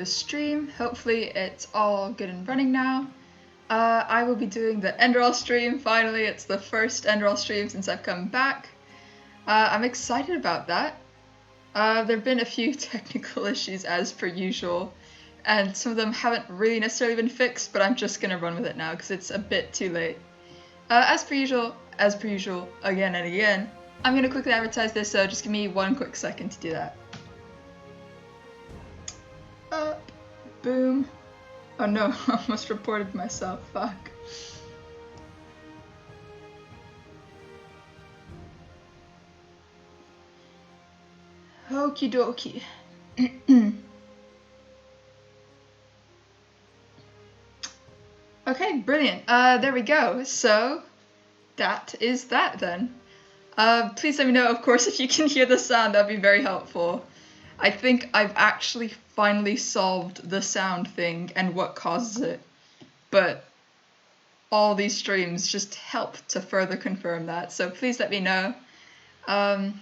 the stream. Hopefully it's all good and running now. I will be doing the Enderal stream. Finally, it's the first Enderal stream since I've come back. I'm excited about that. There have been a few technical issues as per usual, and some of them haven't really necessarily been fixed, but I'm just gonna run with it now because it's a bit too late. As per usual, again and again, I'm gonna quickly advertise this, so just give me one quick second to do that. Boom. Oh no, I almost reported myself, fuck. Okie dokie. Okay, brilliant. There we go. So, that is that then. Please let me know, of course, if you can hear the sound, that'd be very helpful. I think I've actually finally solved the sound thing and what causes it, but all these streams just help to further confirm that, so please let me know. Oh,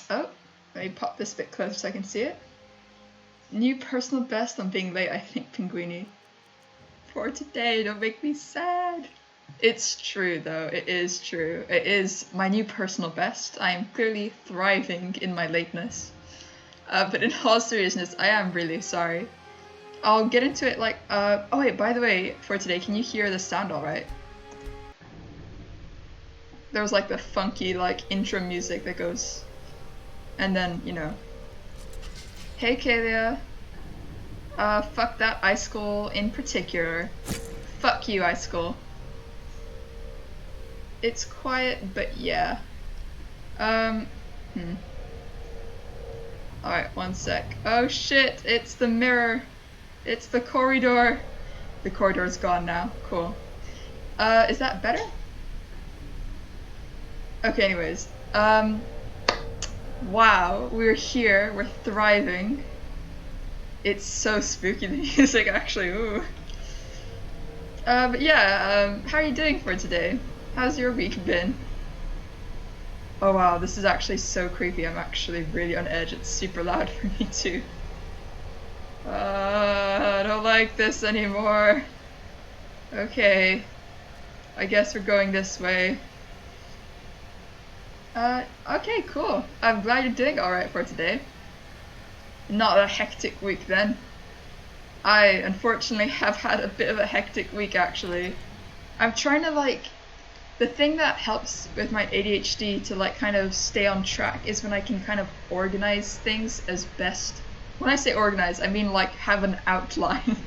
let me pop this a bit closer so I can see it. New personal best on being late, I think, Pinguini. For today, don't make me sad. It's true though, it is true. It is my new personal best. I am clearly thriving in my lateness. But in all seriousness, I am really sorry. I'll get into it like, oh wait, by the way, for today, can you hear the sound alright? There was like the funky like intro music that goes, and then, you know. Hey Kalia. Fuck that Icicle in particular. Fuck you, Icicle. It's quiet, but yeah. Alright, one sec. Oh shit, it's the mirror. It's the corridor. The corridor's gone now. Cool. Is that better? Okay, anyways. Wow, we're here. We're thriving. It's so spooky, the music, actually. Ooh. But yeah, how are you doing for today? How's your week been? Oh wow, this is actually so creepy. I'm actually really on edge. It's super loud for me too. I don't like this anymore. Okay. I guess we're going this way. Okay, cool. I'm glad you're doing alright for today. Not a hectic week then. I unfortunately have had a bit of a hectic week actually. I'm trying to like... The thing that helps with my ADHD to like kind of stay on track is when I can kind of organize things as best. When I say organize, I mean like have an outline.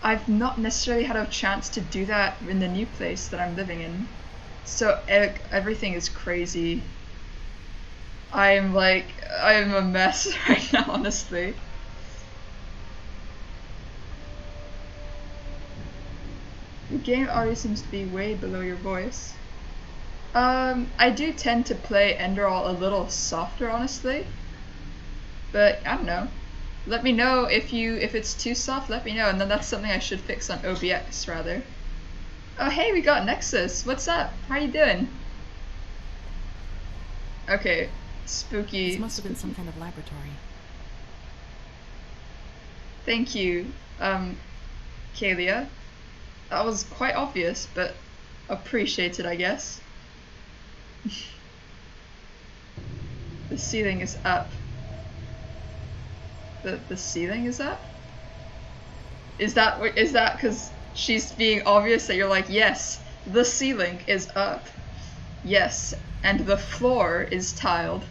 I've not necessarily had a chance to do that in the new place that I'm living in. So everything is crazy. I'm a mess right now, honestly. The game audio seems to be way below your voice. I do tend to play Enderal a little softer, honestly. But I don't know. Let me know if it's too soft, let me know, and then that's something I should fix on OBX rather. Oh hey, we got Nexus. What's up? How you doing? Okay, spooky. This must have been some kind of laboratory. Thank you, Kalia. That was quite obvious, but appreciated, I guess. The ceiling is up. The ceiling is up? Is that because she's being obvious that you're like, yes, the ceiling is up. Yes, and the floor is tiled.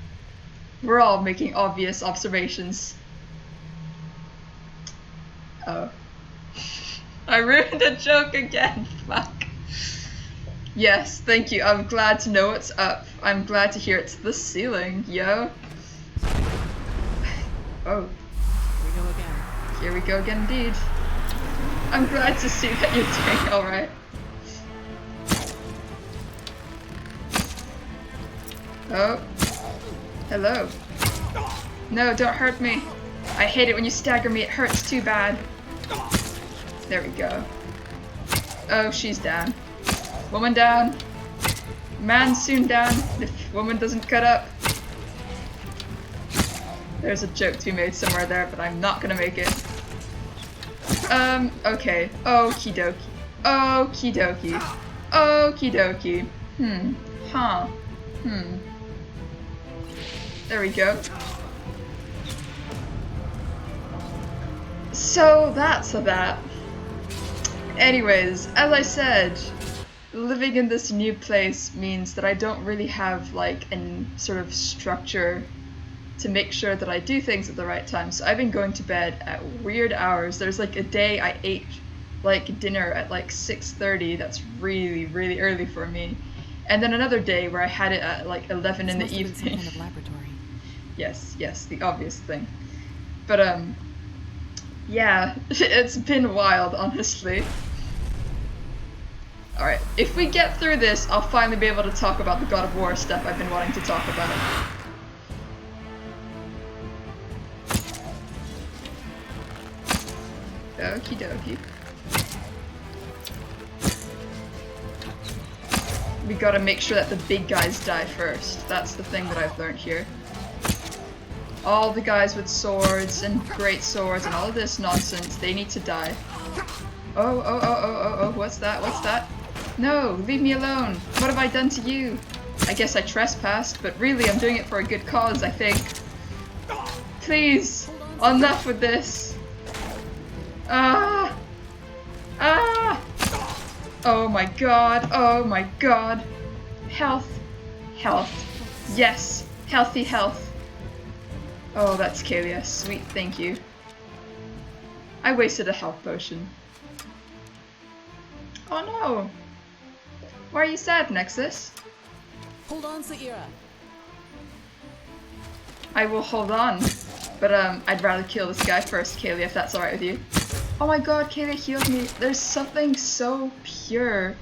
We're all making obvious observations. Oh. I ruined a joke again, fuck. Yes, thank you, I'm glad to know what's up. I'm glad to hear it's the ceiling, yo. Oh. Here we go again. Here we go again indeed. I'm glad to see that you're doing alright. Oh. Hello. No, don't hurt me. I hate it when you stagger me, it hurts too bad. There we go. Oh, she's down. Woman down. Man soon down if woman doesn't cut up. There's a joke to be made somewhere there, but I'm not gonna make it. Okay. Okie dokie. Okie dokie. Okie dokie. Huh. There we go. So that's that. Anyways, as I said, living in this new place means that I don't really have like a sort of structure to make sure that I do things at the right time. So I've been going to bed at weird hours. There's like a day I ate like dinner at like 6:30. That's really, really early for me. And then another day where I had it at like 11 in the evening. Some kind of laboratory. Yes, the obvious thing. But yeah, it's been wild, honestly. Alright, if we get through this, I'll finally be able to talk about the God of War stuff I've been wanting to talk about. Okie dokie. We gotta make sure that the big guys die first. That's the thing that I've learned here. All the guys with swords and great swords and all of this nonsense, they need to die. Oh, what's that? What's that? No, leave me alone. What have I done to you? I guess I trespassed, but really I'm doing it for a good cause, I think. Please, enough with this. Ah! Oh my god, oh my god. Health. Yes, healthy health. Oh, that's Kalia. Sweet, thank you. I wasted a health potion. Oh no! Why are you sad, Nexus? Hold on, Saira. I will hold on, but I'd rather kill this guy first, Kaylee, if that's alright with you. Oh my god, Kaylee healed me. There's something so pure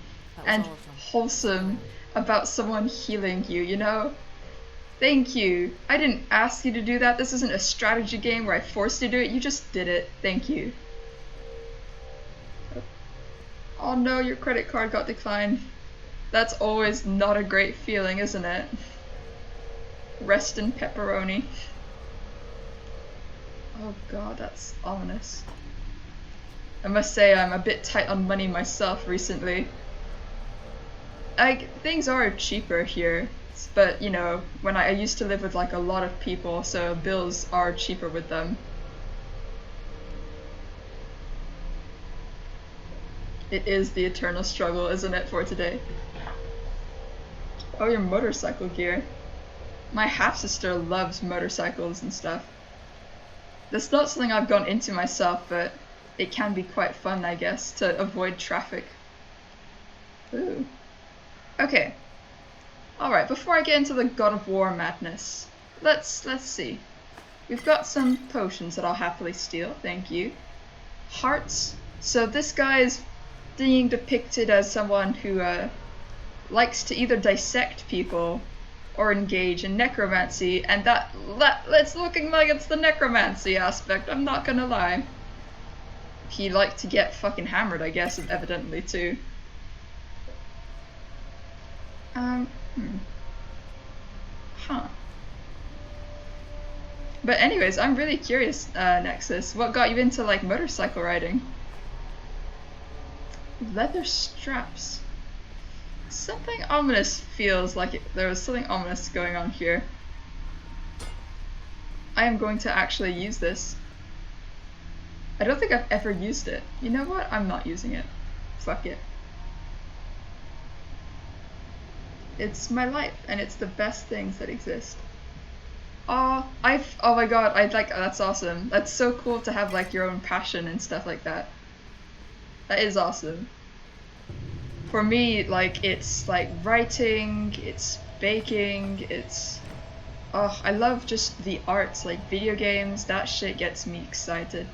and wholesome about someone healing you, you know? Thank you. I didn't ask you to do that. This isn't a strategy game where I forced you to do it. You just did it. Thank you. Oh no, your credit card got declined. That's always not a great feeling, isn't it? Rest in pepperoni. Oh god, that's ominous. I must say I'm a bit tight on money myself recently. Things are cheaper here, but you know, when I used to live with like a lot of people, so bills are cheaper with them. It is the eternal struggle, isn't it, for today? Oh, your motorcycle gear. My half-sister loves motorcycles and stuff. That's not something I've gone into myself, but it can be quite fun, I guess, to avoid traffic. Ooh. Okay. Alright, before I get into the God of War madness, let's see. We've got some potions that I'll happily steal, thank you. Hearts. So this guy is being depicted as someone who likes to either dissect people or engage in necromancy, and it's looking like it's the necromancy aspect, I'm not gonna lie. He liked to get fucking hammered, I guess, evidently, too. Huh. But anyways, I'm really curious, Nexus, what got you into, like, motorcycle riding? Leather straps. Something ominous feels like there was something ominous going on here. I am going to actually use this. I don't think I've ever used it. You know what? I'm not using it. Fuck it. It's my life, and it's the best things that exist. Oh my god, that's awesome. That's so cool to have like your own passion and stuff like that. That is awesome. For me, like, it's like writing, it's baking, it's... Oh, I love just the arts, like video games, that shit gets me excited.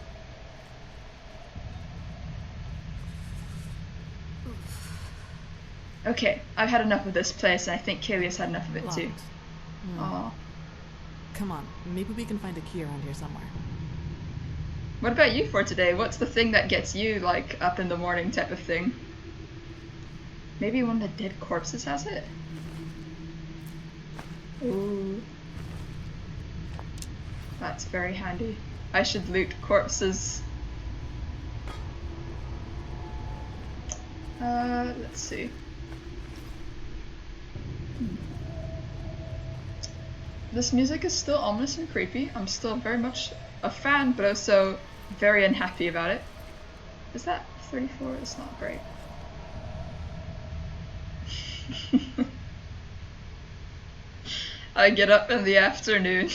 Okay, I've had enough of this place, and I think Kaylee's had enough of it too. Oh. Come on, maybe we can find a key around here somewhere. What about you for today? What's the thing that gets you, like, up in the morning type of thing? Maybe one of the dead corpses has it? Ooh. That's very handy. I should loot corpses. Let's see. This music is still ominous and creepy. I'm still very much a fan, but also very unhappy about it. Is that 34? It's not great. I get up in the afternoon.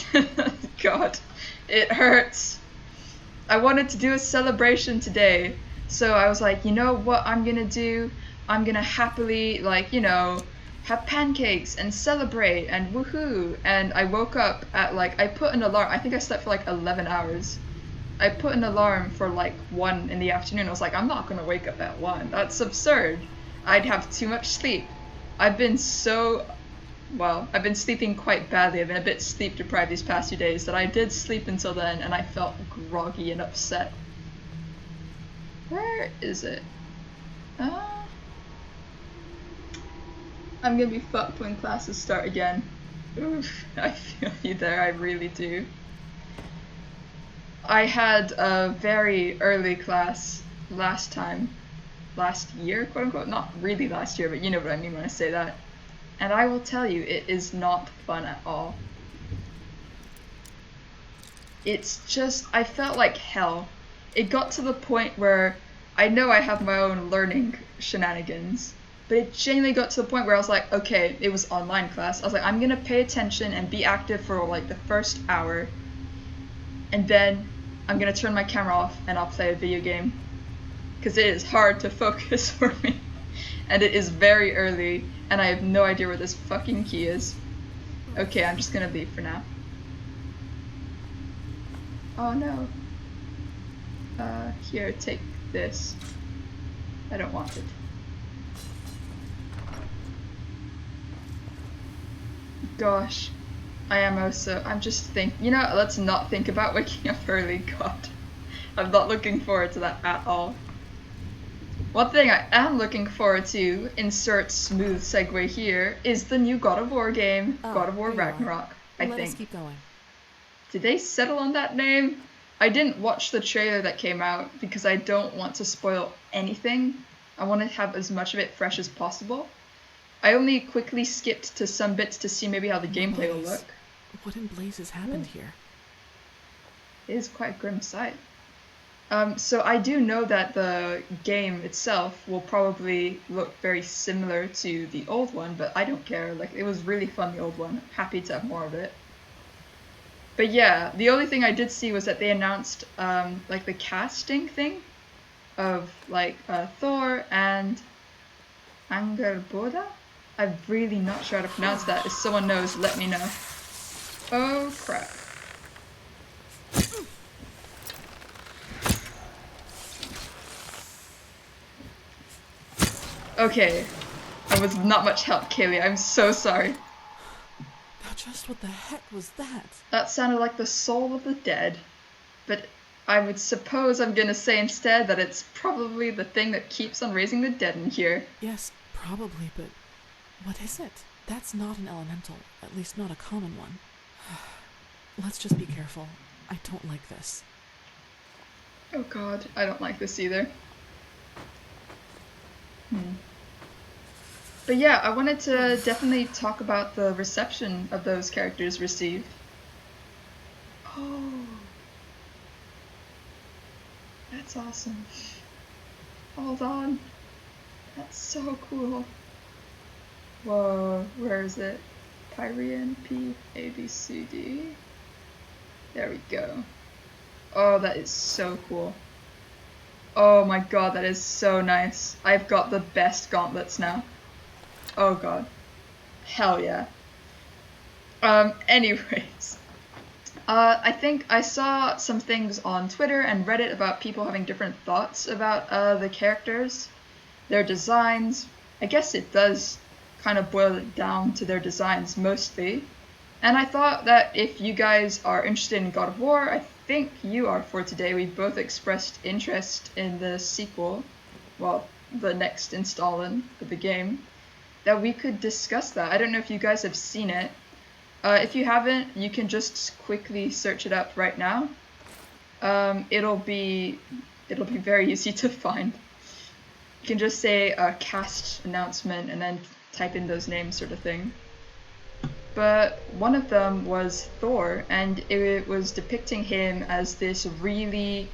God, it hurts. I wanted to do a celebration today, so I was like, you know what I'm gonna do? I'm gonna happily, like, you know, have pancakes and celebrate and woohoo. And I woke up at like, I put an alarm. I think I slept for like 11 hours. I put an alarm for like 1 in the afternoon. I was like, I'm not gonna wake up at 1. That's absurd. I'd have too much sleep. I've been sleeping quite badly. I've been a bit sleep deprived these past 2 days that I did sleep until then and I felt groggy and upset. Where is it? I'm gonna be fucked when classes start again. Oof, I feel you there, I really do. I had a very early class last year, quote unquote. Not really last year, but you know what I mean when I say that. And I will tell you, it is not fun at all. It's just, I felt like hell. It got to the point where I know I have my own learning shenanigans, but it genuinely got to the point where I was like, okay, it was online class. I was like, I'm gonna pay attention and be active for like the first hour, and then I'm gonna turn my camera off and I'll play a video game. Because it is hard to focus for me. And it is very early, and I have no idea where this fucking key is. Okay, I'm just gonna leave for now. Oh no. Here, take this. I don't want it. Gosh, I'm just thinking, you know, let's not think about waking up early, God. I'm not looking forward to that at all. One thing I am looking forward to, insert smooth segue here, is the new God of War game, God of War Ragnarok, I think. Let us keep going. Did they settle on that name? I didn't watch the trailer that came out because I don't want to spoil anything. I want to have as much of it fresh as possible. I only quickly skipped to some bits to see maybe how the gameplay will look. What in blazes happened here? It is quite a grim sight. So I do know that the game itself will probably look very similar to the old one, but I don't care. Like, it was really fun, the old one. Happy to have more of it. But yeah, the only thing I did see was that they announced like the casting thing of like Thor and Angerboda? I'm really not sure how to pronounce that. If someone knows, let me know. Oh crap. Okay, that was not much help, Kaylee. I'm so sorry. Now just what the heck was that? That sounded like the soul of the dead. But I would suppose I'm gonna say instead that it's probably the thing that keeps on raising the dead in here. Yes, probably, but what is it? That's not an elemental, at least not a common one. Let's just be careful. I don't like this. Oh god, I don't like this either. But yeah, I wanted to definitely talk about the reception of those characters received. Oh, that's awesome. Hold on. That's so cool. Whoa, where is it? Pyrian P A B C D. There we go. Oh, that is so cool. Oh my god, that is so nice. I've got the best gauntlets now. Oh god. Hell yeah. Anyways. I think I saw some things on Twitter and Reddit about people having different thoughts about the characters, their designs. I guess it does kind of boil it down to their designs mostly. And I thought that if you guys are interested in God of War, I think you are for today. We both expressed interest in the sequel, well, the next installment of the game, that we could discuss that. I don't know if you guys have seen it. If you haven't, you can just quickly search it up right now. It'll be very easy to find. You can just say cast announcement and then type in those names, sort of thing. But one of them was Thor, and it was depicting him as this really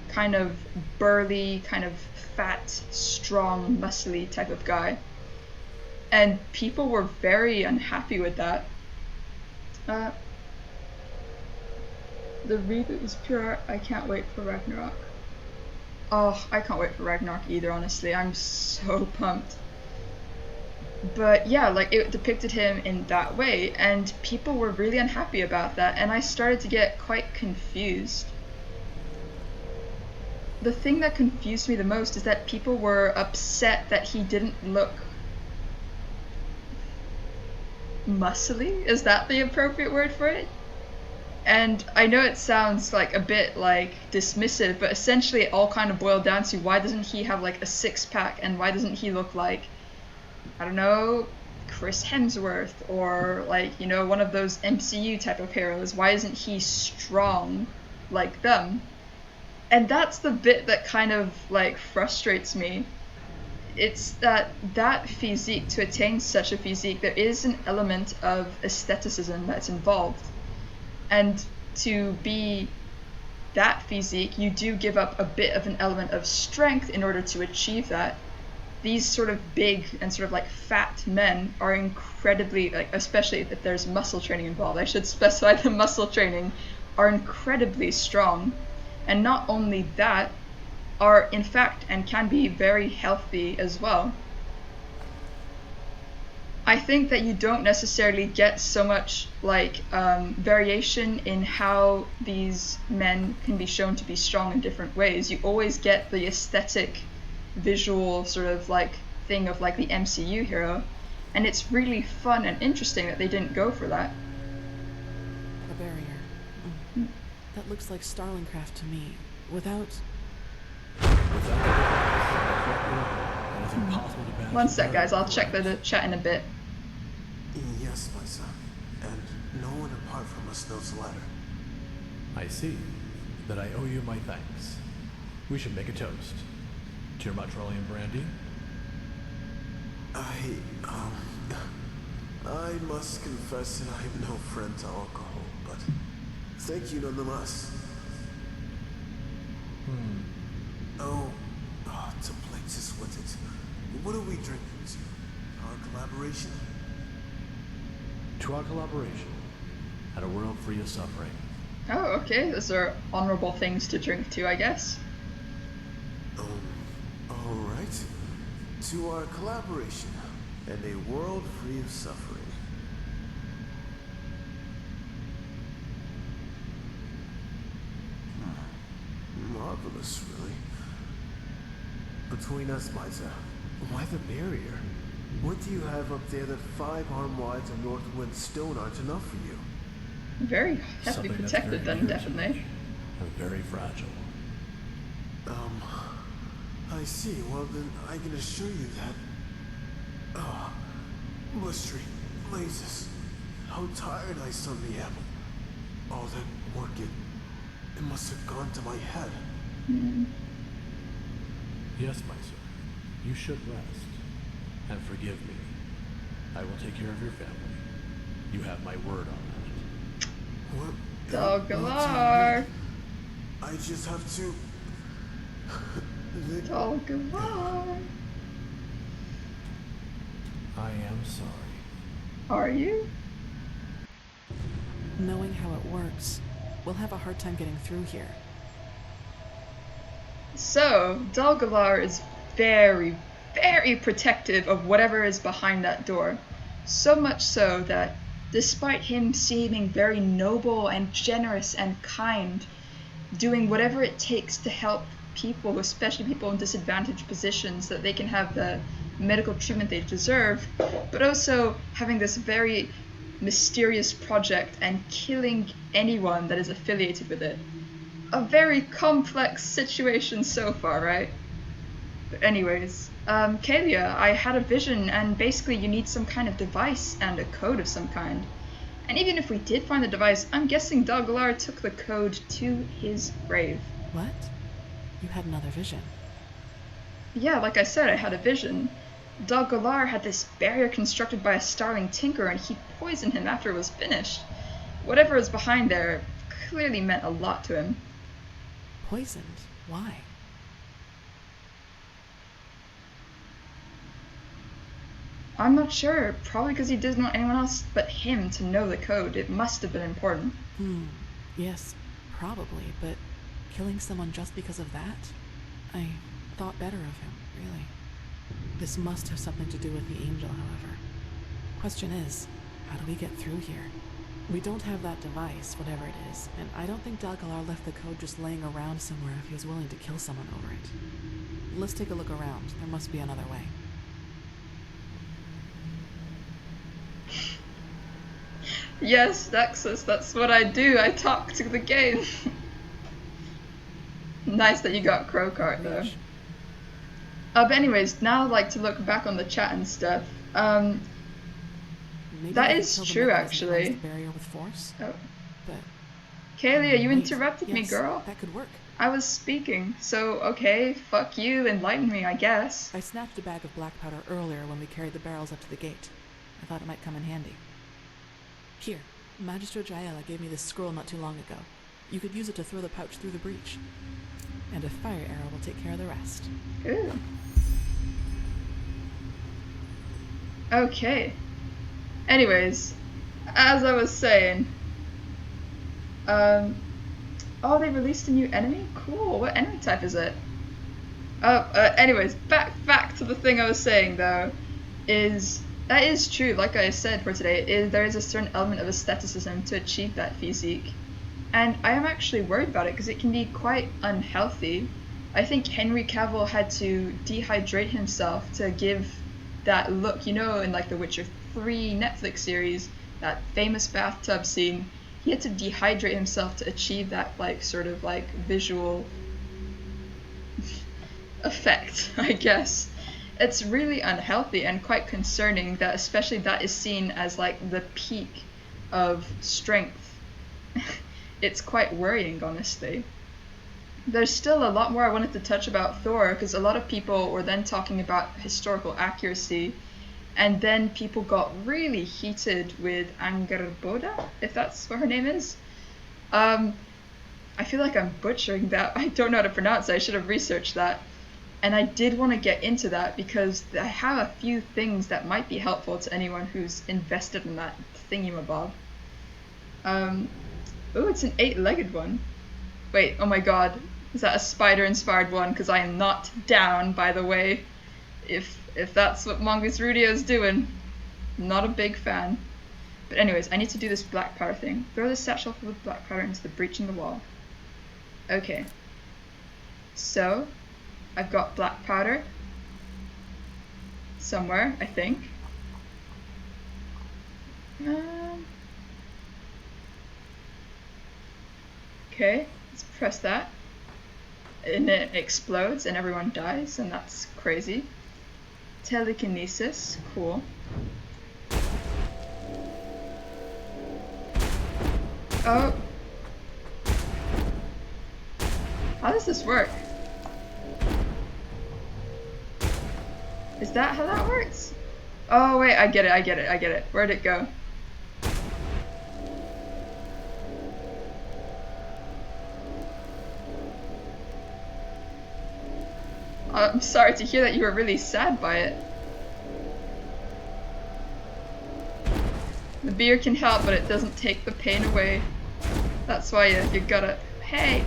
kind of burly, kind of fat, strong, muscly type of guy. And people were very unhappy with that. The reboot was pure. I can't wait for Ragnarok. Oh, I can't wait for Ragnarok either, honestly. I'm so pumped. But yeah, like it depicted him in that way, and people were really unhappy about that, and I started to get quite confused. The thing that confused me the most is that people were upset that he didn't look muscly. Is that the appropriate word for it? And I know it sounds like a bit like dismissive, but essentially it all kind of boiled down to why doesn't he have like a six-pack, and why doesn't he look like, I don't know, Chris Hemsworth, or like, you know, one of those MCU type of heroes? Why isn't he strong like them? And that's the bit that kind of like frustrates me. It's that physique, to attain such a physique, there is an element of aestheticism that's involved. And to be that physique, you do give up a bit of an element of strength in order to achieve that. These sort of big and sort of like fat men are incredibly, like, especially if there's muscle training involved, I should specify the muscle training, are incredibly strong. And not only that, are in fact and can be very healthy as well. I think that you don't necessarily get so much like variation in how these men can be shown to be strong in different ways. You always get the aesthetic, visual sort of like thing of like the MCU hero, and it's really fun and interesting that they didn't go for that. A barrier. That looks like Starlingcraft to me. Without... One sec, guys, I'll check the chat in a bit. Yes, my son. And no one apart from us knows the latter. I see. Then I owe you my thanks. We should make a toast. To your petroleum brandy? I must confess that I am no friend to alcohol, but thank you nonetheless. To Plexus with it. What are we drinking to? Our collaboration? To our collaboration. And a world free of suffering. Oh, okay. Those are honorable things to drink to, I guess. Alright. To our collaboration. And a world free of suffering. Marvelous, really. Between us, Misa, why the barrier? What do you have up there that 5 arm wides of Northwind stone aren't enough for you? Very heavily Something protected that's very then, dear to definitely. me and very fragile. I see. Well, then I can assure you that... blistering blazes. How tired I suddenly am. All that work, it must have gone to my head. Yes, my son. You should rest. And forgive me. I will take care of your family. You have my word on that. What? Dog-a-lar. I just have to... Dog-a-lar. I am sorry. Are you? Knowing how it works, we'll have a hard time getting through here. So, Dal-Galar is very, very protective of whatever is behind that door. So much so that, despite him seeming very noble and generous and kind, doing whatever it takes to help people, especially people in disadvantaged positions, so that they can have the medical treatment they deserve, but also having this very mysterious project and killing anyone that is affiliated with it. A very complex situation so far, right? But anyways, Kalia, I had a vision, and basically you need some kind of device and a code of some kind. And even if we did find the device, I'm guessing Daglar took the code to his grave. What? You had another vision. Yeah, like I said, I had a vision. Daglar had this barrier constructed by a starling tinker, and he poisoned him after it was finished. Whatever was behind there clearly meant a lot to him. Poisoned? Why? I'm not sure. Probably because he didn't want anyone else but him to know the code. It must have been important. Yes, probably, but killing someone just because of that? I thought better of him, really. This must have something to do with the angel, however. Question is, how do we get through here? We don't have that device, whatever it is, and I don't think Daglar left the code just laying around somewhere if he was willing to kill someone over it. Let's take a look around. There must be another way. Yes, Nexus, that's what I do. I talk to the game. Nice that you got Crowcart, though. But anyways, now I'd like to look back on the chat and stuff. That is true, actually. Barrier with force? Oh. But Kaylia, you wait, interrupted me, yes, girl. That could work. I was speaking, so okay, fuck you, enlighten me, I guess. I snatched a bag of black powder earlier when we carried the barrels up to the gate. I thought it might come in handy. Here, Magister Jaela gave me this scroll not too long ago. You could use it to throw the pouch through the breach. And a fire arrow will take care of the rest. Ooh. Okay. Anyways, as I was saying, oh, they released a new enemy? Cool. What enemy type is it? Anyways, back to the thing I was saying though, that is true. Like I said for today, there is a certain element of aestheticism to achieve that physique, and I am actually worried about it because it can be quite unhealthy. I think Henry Cavill had to dehydrate himself to give that look, you know, in like the Witcher 3 Netflix series, that famous bathtub scene. He had to dehydrate himself to achieve that like sort of like visual effect, I guess. It's really unhealthy and quite concerning that especially that is seen as like the peak of strength. It's quite worrying, honestly. There's still a lot more I wanted to touch about Thor, because a lot of people were then talking about historical accuracy, and then people got really heated with Angerboda, if that's what her name is. I feel like I'm butchering that. I don't know how to pronounce it. I should have researched that. And I did want to get into that because I have a few things that might be helpful to anyone who's invested in that thingamabob. Oh, it's an 8-legged one. Wait, oh my god. Is that a spider-inspired one? Because I am not down, by the way. If that's what Mongoose Rudio is doing. Not a big fan. But anyways, I need to do this black powder thing. Throw the satchel full of black powder into the breach in the wall. Okay. So, I've got black powder somewhere, I think. Okay, let's press that. And it explodes and everyone dies, and that's crazy. Telekinesis, cool. Oh. How does this work? Is that how that works? Oh wait, I get it. Where'd it go? I'm sorry to hear that you were really sad by it. The beer can help, but it doesn't take the pain away. That's why you gotta... Hey!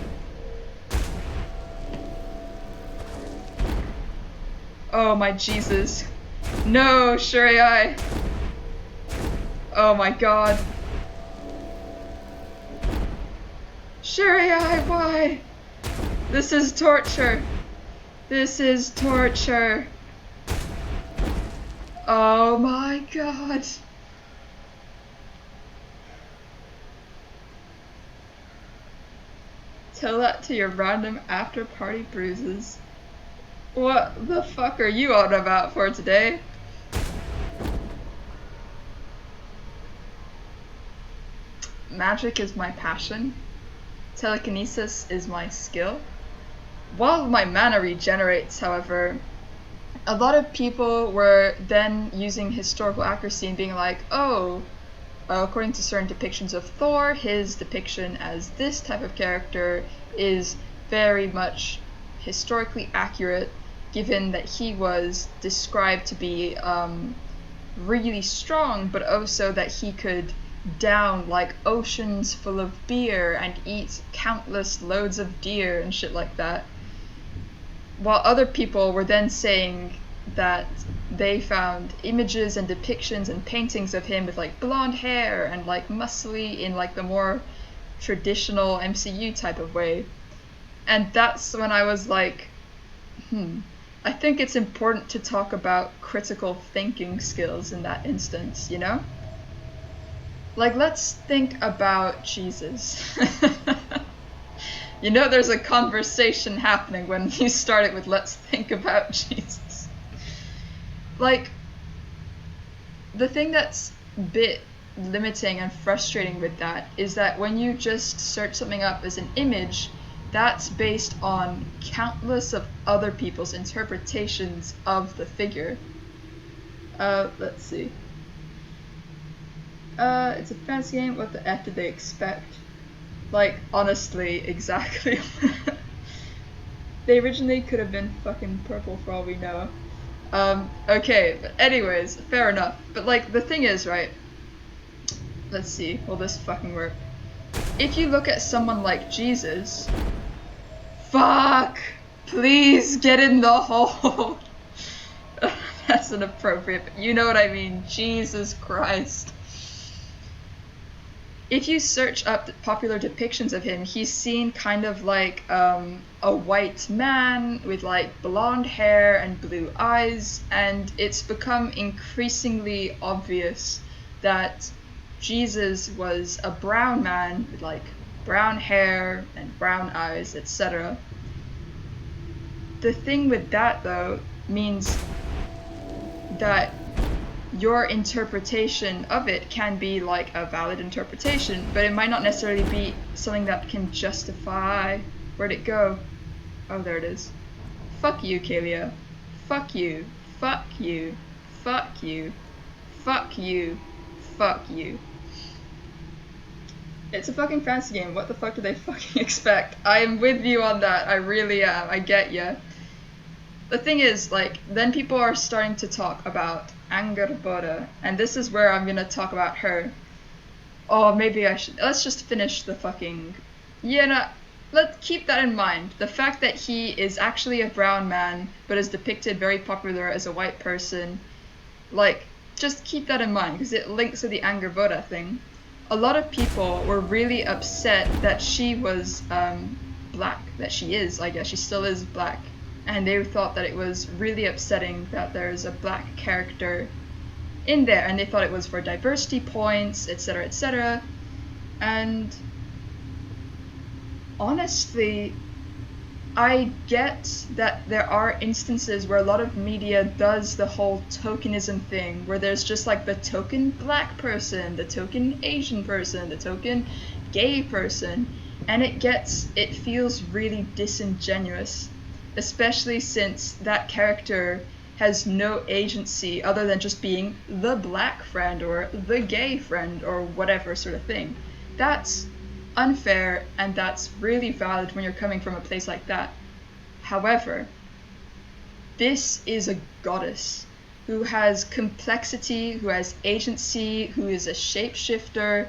Oh my Jesus. No, Shuriai! Oh my god. Shuriai, why? This is torture. This is torture. Oh my god. Tell that to your random after-party bruises. What the fuck are you on about for today? magic is my passion. Telekinesis is my skill. While my mana regenerates, however, a lot of people were then using historical accuracy and being like, oh, according to certain depictions of Thor, his depiction as this type of character is very much historically accurate, given that he was described to be really strong, but also that he could down like oceans full of beer and eat countless loads of deer and shit like that. While other people were then saying that they found images and depictions and paintings of him with like blonde hair and like muscly in like the more traditional MCU type of way. And that's when I was like, I think it's important to talk about critical thinking skills in that instance, you know? Like, let's think about Jesus. You know, there's a conversation happening when you start it with let's think about Jesus. Like, the thing that's a bit limiting and frustrating with that is that when you just search something up as an image, that's based on countless of other people's interpretations of the figure. Let's see. It's a fantasy game. What the F did they expect? Like, honestly, exactly. They originally could have been fucking purple for all we know. Okay, but anyways, fair enough. But like, the thing is, right? Let's see, will this fucking work? If you look at someone like Jesus, fuck! Please get in the hole! That's inappropriate, but you know what I mean. Jesus Christ. If you search up the popular depictions of him, he's seen kind of like a white man with like blonde hair and blue eyes, and it's become increasingly obvious that Jesus was a brown man with like brown hair and brown eyes, etc. The thing with that though means that your interpretation of it can be like a valid interpretation, but it might not necessarily be something that can justify. Where'd it go? Oh, there it is. Fuck you, Kalia. Fuck you. Fuck you. Fuck you. Fuck you. Fuck you. It's a fucking fantasy game. What the fuck do they fucking expect? I am with you on that. I really am. I get ya. The thing is, like, then people are starting to talk about Angerbora, and this is where I'm gonna talk about her. Oh, maybe I should. Let's just finish the fucking. Yeah, no, let's keep that in mind. The fact that he is actually a brown man, but is depicted very popular as a white person. Like, just keep that in mind, because it links to the Angerbora thing. A lot of people were really upset that she was black, that she is, I guess, she still is black. And they thought that it was really upsetting that there's a black character in there, and they thought it was for diversity points, etc., etc. And honestly, I get that there are instances where a lot of media does the whole tokenism thing, where there's just like the token black person, the token Asian person, the token gay person, and it feels really disingenuous. Especially since that character has no agency other than just being the black friend or the gay friend or whatever sort of thing. That's unfair, and that's really valid when you're coming from a place like that. However, this is a goddess who has complexity, who has agency, who is a shapeshifter.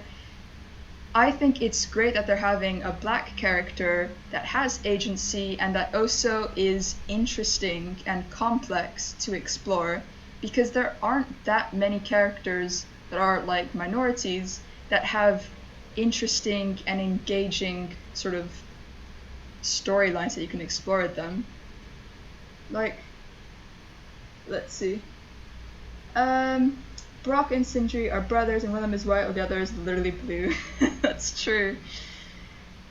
I think it's great that they're having a black character that has agency and that also is interesting and complex to explore, because there aren't that many characters that are like minorities that have interesting and engaging sort of storylines that you can explore with them. Like, let's see. Brock and Sindri are brothers, and one of them is white, while the other is literally blue. That's true.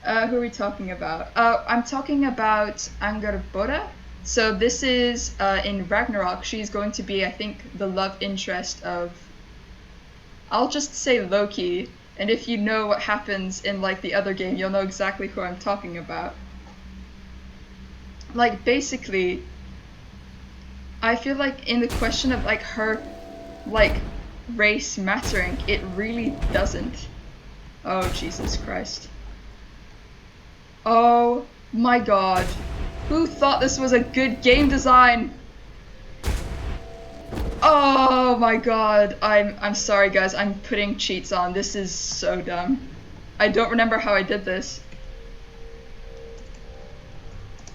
Who are we talking about? I'm talking about Angerbora. So this is in Ragnarok. She's going to be, I think, the love interest of, I'll just say Loki, And if you know what happens in like the other game, you'll know exactly who I'm talking about. Like basically, I feel like in the question of like her like race mattering, it really doesn't. Oh Jesus Christ. Oh my god. Who thought this was a good game design? Oh my god. I'm sorry guys, I'm putting cheats on. This is so dumb. I don't remember how I did this.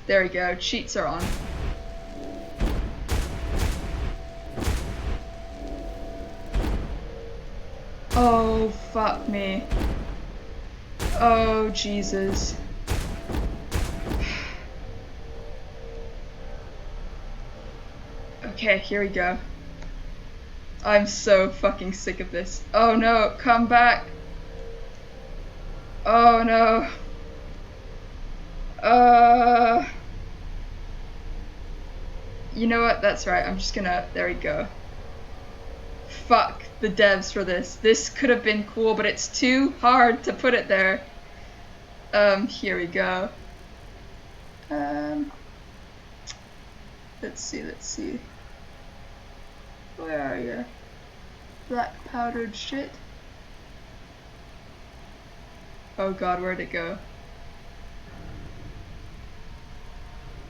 There we go, cheats are on. Oh fuck me. Oh Jesus. Okay, here we go. I'm so fucking sick of this. Oh no, come back. Oh no. You know what? That's right. I'm just gonna. There we go. Fuck the devs for this. This could have been cool, but it's too hard to put it there. Here we go. Let's see. Where are you? Black powdered shit. Oh god, where'd it go?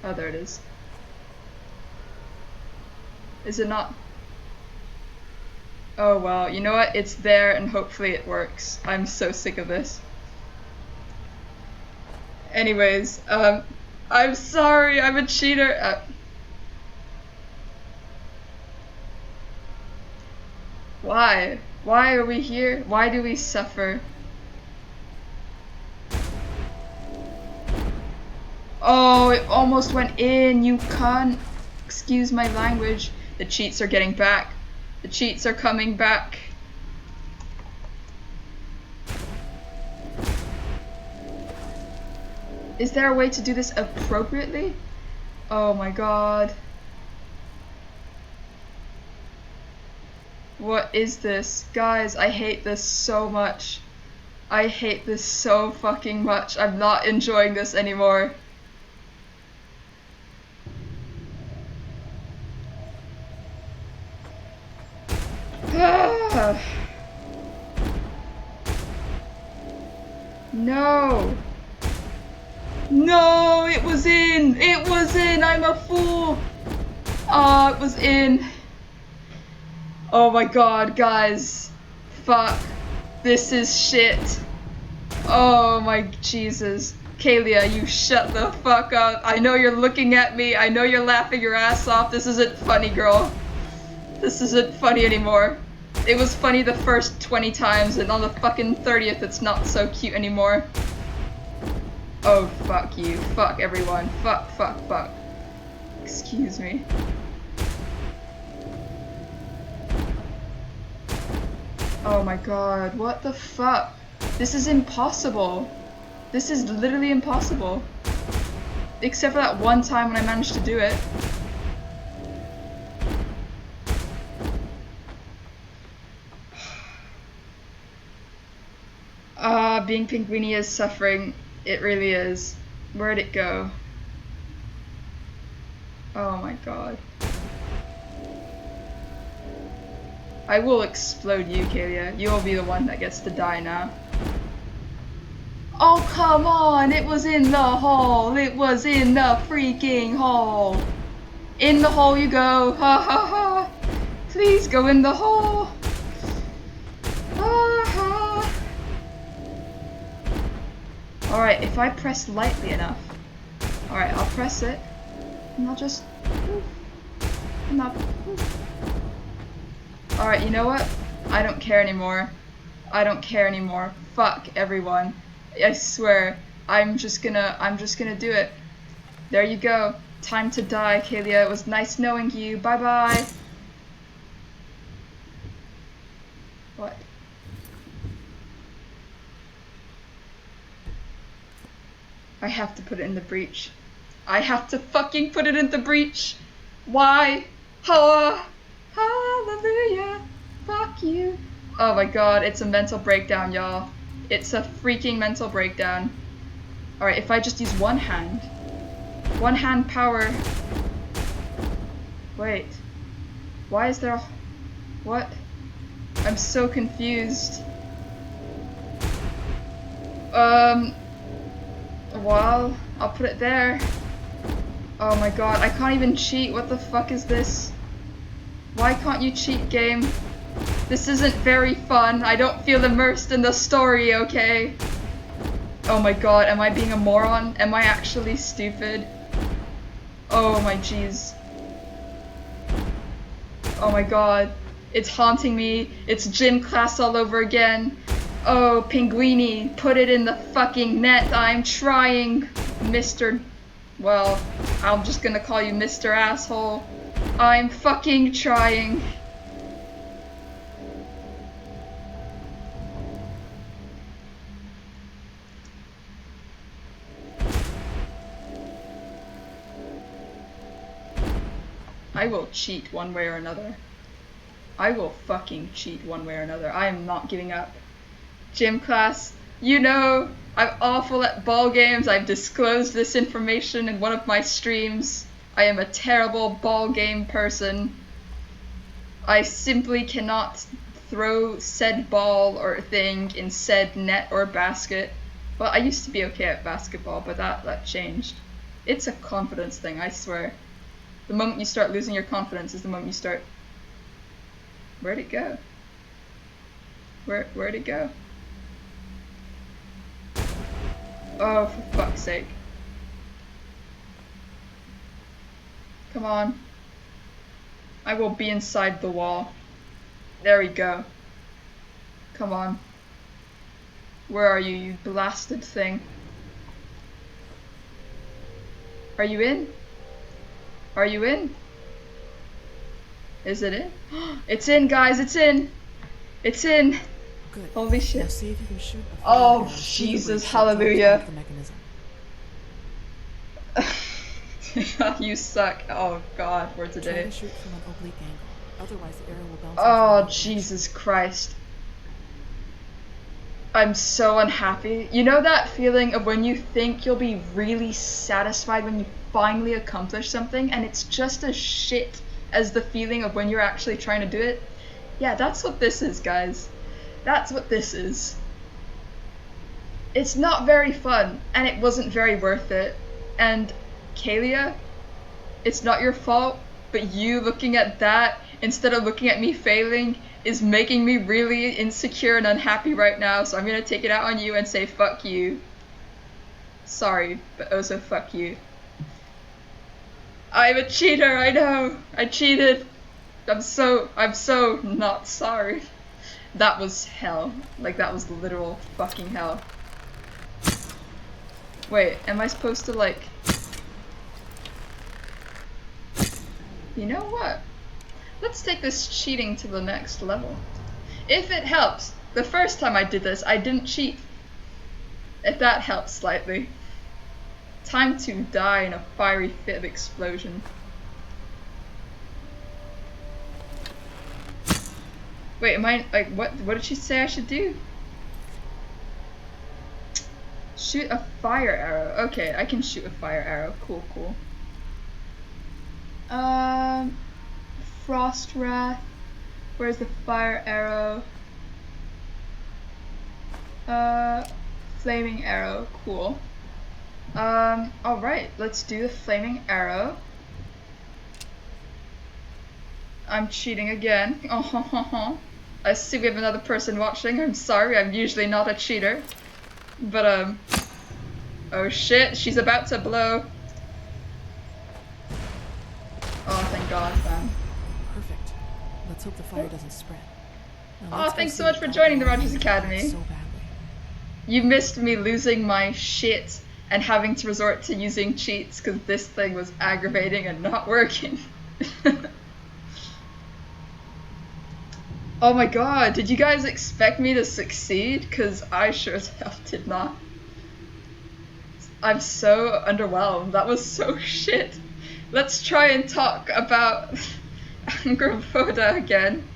Oh, there it is. Is it not? Oh well, you know what? It's there and hopefully it works. I'm so sick of this. Anyways, I'm sorry, I'm a cheater. Why? Why are we here? Why do we suffer? Oh, it almost went in, you cunt. Excuse my language. The cheats are getting back. The cheats are coming back. Is there a way to do this appropriately? Oh my god. What is this? Guys, I hate this so much. I hate this so fucking much. I'm not enjoying this anymore. No. No, it was in. It was in. I'm a fool. Oh, it was in. Oh my god, guys. Fuck. This is shit. Oh my Jesus. Kalia, you shut the fuck up. I know you're looking at me. I know you're laughing your ass off. This isn't funny, girl. This isn't funny anymore. It was funny the first 20 times, and on the fucking 30th it's not so cute anymore. Oh, fuck you. Fuck everyone. Fuck. Excuse me. Oh my god, what the fuck? This is impossible. This is literally impossible. Except for that one time when I managed to do it. Being Pinguini is suffering. It really is. Where'd it go? Oh my god. I will explode you, Kalia. You'll be the one that gets to die now. Oh, come on! It was in the hole! It was in the freaking hole! In the hole you go! Ha ha ha! Please go in the hole! Ha ha! Alright, if I press lightly enough. Alright, I'll press it. And I'll just... Alright, you know what? I don't care anymore. I don't care anymore. Fuck everyone. I swear. I'm just gonna do it. There you go. Time to die, Kalia. It was nice knowing you. Bye bye. What? I have to put it in the breach. I have to fucking put it in the breach. Why? Hallelujah. Fuck you. Oh my god, it's a mental breakdown, y'all. It's a freaking mental breakdown. Alright, if I just use one hand. One hand power. Wait. Why is there a... What? I'm so confused. Well, I'll put it there. Oh my god, I can't even cheat. What the fuck is this? Why can't you cheat, game? This isn't very fun. I don't feel immersed in the story, okay? Oh my god, am I being a moron? Am I actually stupid? Oh my jeez. Oh my god. It's haunting me. It's gym class all over again. Oh, Pinguini, put it in the fucking net. I'm trying, Mr. Well, I'm just gonna call you Mr. Asshole. I'm fucking trying. I will cheat one way or another. I will fucking cheat one way or another. I am not giving up. Gym class, you know, I'm awful at ball games. I've disclosed this information in one of my streams. I am a terrible ball game person. I simply cannot throw said ball or thing in said net or basket. Well, I used to be okay at basketball, but that changed. It's a confidence thing, I swear. The moment you start losing your confidence is the moment you start... Where'd it go? Where'd it go? Oh, for fuck's sake. Come on. I will be inside the wall. There we go. Come on. Where are you, you blasted thing? Are you in? Are you in? Is it in? It's in, guys, it's in! It's in! Good. Holy Now shit. see if you can shoot a Oh, fire arrow through the Jesus, breach that closes hallelujah. off the mechanism. You suck. Oh god, for Try today. to shoot from an oblique angle. Otherwise, the arrow will bounce off Oh, the edge. Jesus Christ. I'm so unhappy. You know that feeling of when you think you'll be really satisfied when you finally accomplish something and it's just as shit as the feeling of when you're actually trying to do it? Yeah, that's what this is, guys. That's what this is. It's not very fun, and it wasn't very worth it. And Kalia, it's not your fault, but you looking at that instead of looking at me failing is making me really insecure and unhappy right now, so I'm gonna take it out on you and say fuck you. Sorry, but also fuck you. I'm a cheater, I know! I cheated! I'm so not sorry. That was hell. Like, that was literal fucking hell. Wait, am I supposed to, like... You know what? Let's take this cheating to the next level. If it helps, the first time I did this, I didn't cheat. If that helps slightly. Time to die in a fiery fit of explosion. Wait, am I, like, what did she say I should do? Shoot a fire arrow. Okay, I can shoot a fire arrow. Cool, cool. Frost Wrath. Where's the fire arrow? Flaming arrow. Cool. Alright, let's do the flaming arrow. I'm cheating again. Oh, I see we have another person watching. I'm sorry, I'm usually not a cheater. But, oh shit, she's about to blow. Oh, thank God, man. Perfect. Let's hope the fire doesn't spread. Now Oh, let's go thanks so see much if for that joining the arrow Rogers can Academy. fire so badly. You missed me losing my shit and having to resort to using cheats because this thing was aggravating and not working. Oh my god, did you guys expect me to succeed? Because I sure as hell did not. I'm so underwhelmed. That was so shit. Let's try and talk about Angravoda again.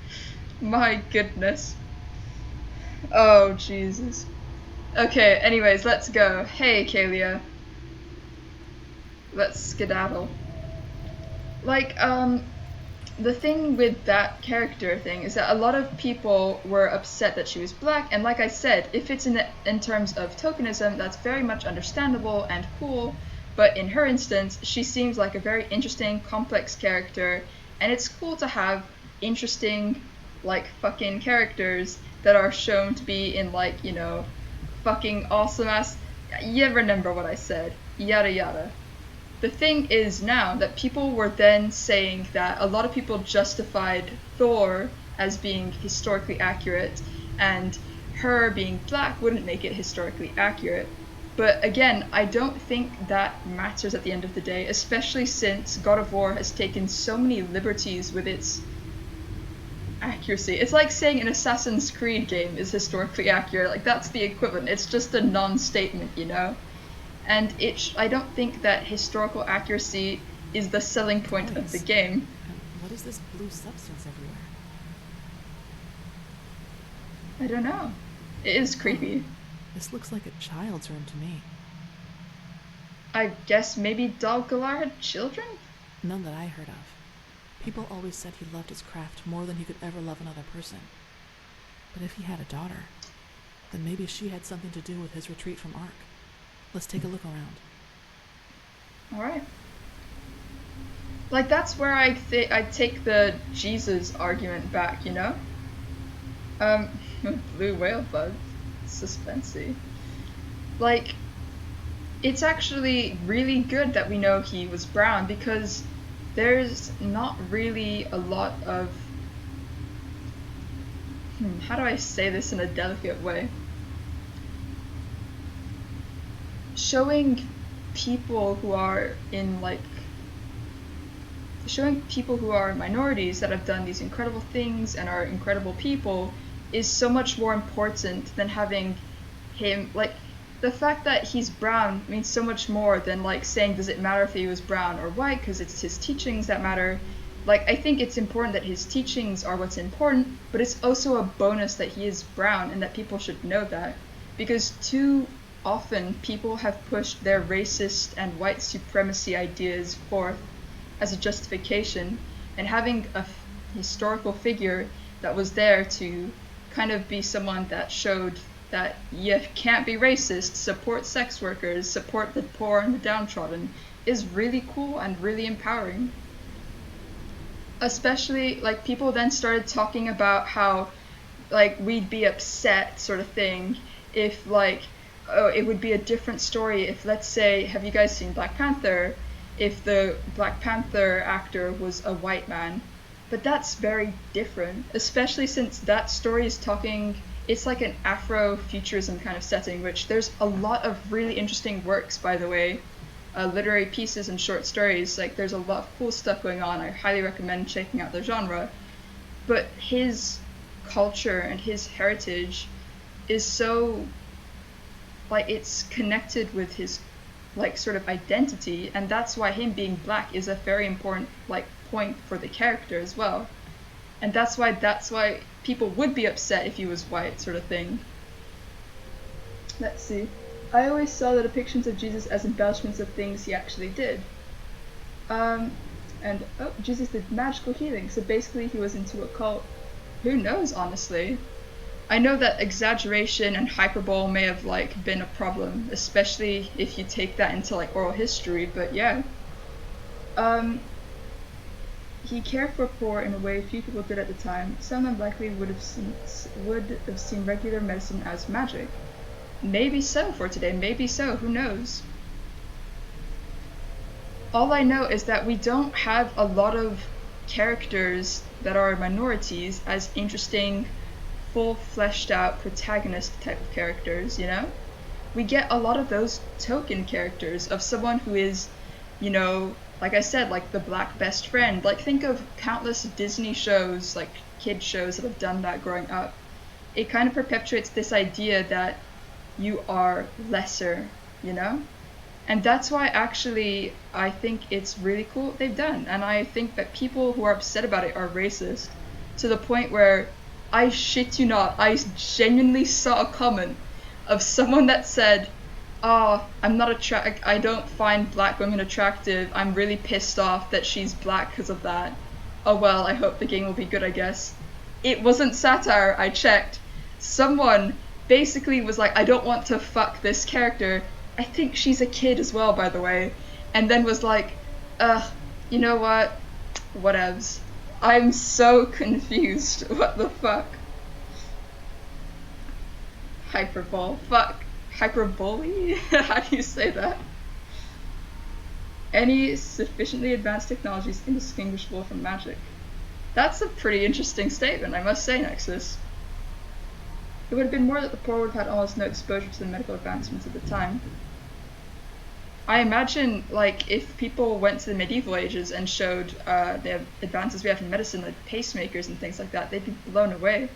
My goodness. Oh, Jesus. Okay, anyways, let's go. Hey, Kalia. Let's skedaddle. Like, the thing with that character thing is that a lot of people were upset that she was black, and like I said, if it's in terms of tokenism, that's very much understandable and cool, but in her instance, she seems like a very interesting, complex character, and it's cool to have interesting, like, fucking characters that are shown to be in, like, you know, fucking awesome ass. You remember what I said. Yada yada. The thing is now that people were then saying that a lot of people justified Thor as being historically accurate, and her being black wouldn't make it historically accurate. But again, I don't think that matters at the end of the day, especially since God of War has taken so many liberties with its accuracy. It's like saying an Assassin's Creed game is historically accurate. Like, that's the equivalent. It's just a non-statement, you know? And I don't think that historical accuracy is the selling point of the game. And what is this blue substance everywhere? I don't know. It is creepy. This looks like a child's room to me. I guess maybe Dal Galar had children? None that I heard of. People always said he loved his craft more than he could ever love another person. But if he had a daughter, then maybe she had something to do with his retreat from Ark. Let's take a look around. Alright. Like, that's where I take the Jesus argument back, you know? Blue whale bug. Suspensey. Like, it's actually really good that we know he was brown, because there's not really a lot of... how do I say this in a delicate way? Showing people who are minorities that have done these incredible things and are incredible people is so much more important than having him, like, the fact that he's brown means so much more than, like, saying does it matter if he was brown or white, because it's his teachings that matter. Like, I think it's important that his teachings are what's important, but it's also a bonus that he is brown and that people should know that, because too often people have pushed their racist and white supremacy ideas forth as a justification, and having a historical figure that was there to kind of be someone that showed that you can't be racist, support sex workers, support the poor and the downtrodden, is really cool and really empowering. Especially, like, people then started talking about how, like, we'd be upset, sort of thing, if, like, oh, it would be a different story if, let's say, have you guys seen Black Panther? If the Black Panther actor was a white man. But that's very different, especially since that story is talking, it's like an Afro-futurism kind of setting, which there's a lot of really interesting works, by the way, literary pieces and short stories. Like, there's a lot of cool stuff going on. I highly recommend checking out the genre. But his culture and his heritage is so, like, it's connected with his, like, sort of identity, and that's why him being black is a very important, like, point for the character as well. And that's why people would be upset if he was white, sort of thing. Let's see. I always saw the depictions of Jesus as embellishments of things he actually did. And Jesus did magical healing, so basically he was into a cult. Who knows, honestly? I know that exaggeration and hyperbole may have, like, been a problem, especially if you take that into, like, oral history, but yeah. He cared for poor in a way few people did at the time. Some unlikely would have seen regular medicine as magic. Maybe so for today, maybe so, who knows? All I know is that we don't have a lot of characters that are minorities as interesting, full fleshed out protagonist type of characters, you know? We get a lot of those token characters of someone who is, you know, like I said, like the black best friend. Like, think of countless Disney shows, like kid shows that have done that growing up. It kind of perpetuates this idea that you are lesser, you know? And that's why actually I think it's really cool what they've done. And I think that people who are upset about it are racist, to the point where, I shit you not, I genuinely saw a comment of someone that said, "Oh, I don't find black women attractive. I'm really pissed off that she's black because of that. Oh well, I hope the game will be good, I guess." It wasn't satire, I checked. Someone basically was like, "I don't want to fuck this character. I think she's a kid as well, by the way." And then was like, you know what? Whatevs. I'm so confused. What the fuck? Hyperbole. Fuck. Hyperbole? How do you say that? Any sufficiently advanced technology is indistinguishable from magic. That's a pretty interesting statement, I must say, Nexus. It would have been more that the poor would have had almost no exposure to the medical advancements at the time. I imagine, like, if people went to the medieval ages and showed the advances we have in medicine, like pacemakers and things like that, they'd be blown away.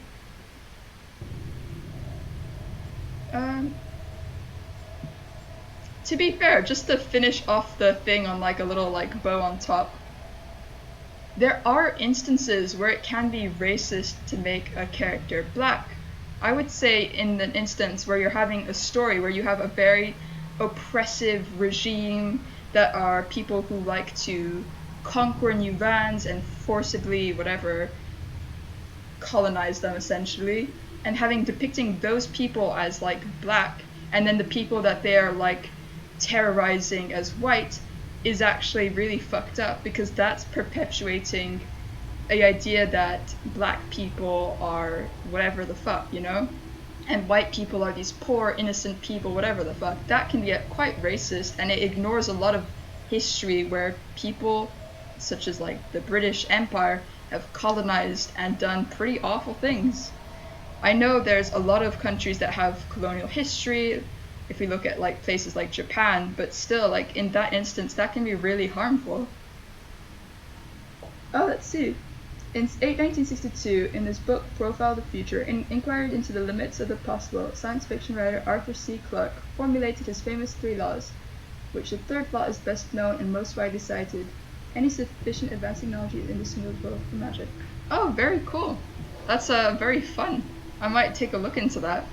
To be fair, just to finish off the thing on like a little like bow on top, there are instances where it can be racist to make a character black. I would say in an instance where you're having a story where you have a very oppressive regime that are people who like to conquer new lands and forcibly whatever colonize them essentially, and having depicting those people as like black and then the people that they are like terrorizing as white is actually really fucked up, because that's perpetuating a idea that black people are whatever the fuck, you know, and white people are these poor innocent people whatever the fuck. That can be quite racist, and it ignores a lot of history where people such as like the British Empire have colonized and done pretty awful things. I know there's a lot of countries that have colonial history if we look at like places like Japan, but still, like in that instance, that can be really harmful. Oh, let's see. In 1962, in his book Profile of the Future, Inquiry into the Limits of the Possible, science fiction writer Arthur C. Clarke formulated his famous 3 laws, which the third law is best known and most widely cited. Any sufficient advanced technology is indistinguishable from magic. Oh, very cool. That's very fun. I might take a look into that.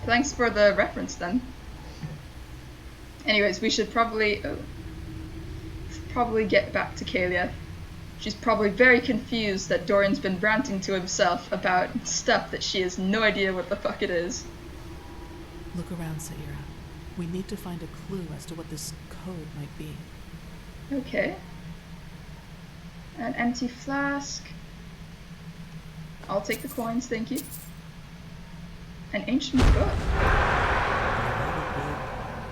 Thanks for the reference then. Anyways, we should probably get back to Kalia. She's probably very confused that Dorian's been ranting to himself about stuff that she has no idea what the fuck it is. Look around, Saira. We need to find a clue as to what this code might be. Okay. An empty flask. I'll take the coins, thank you. An ancient book.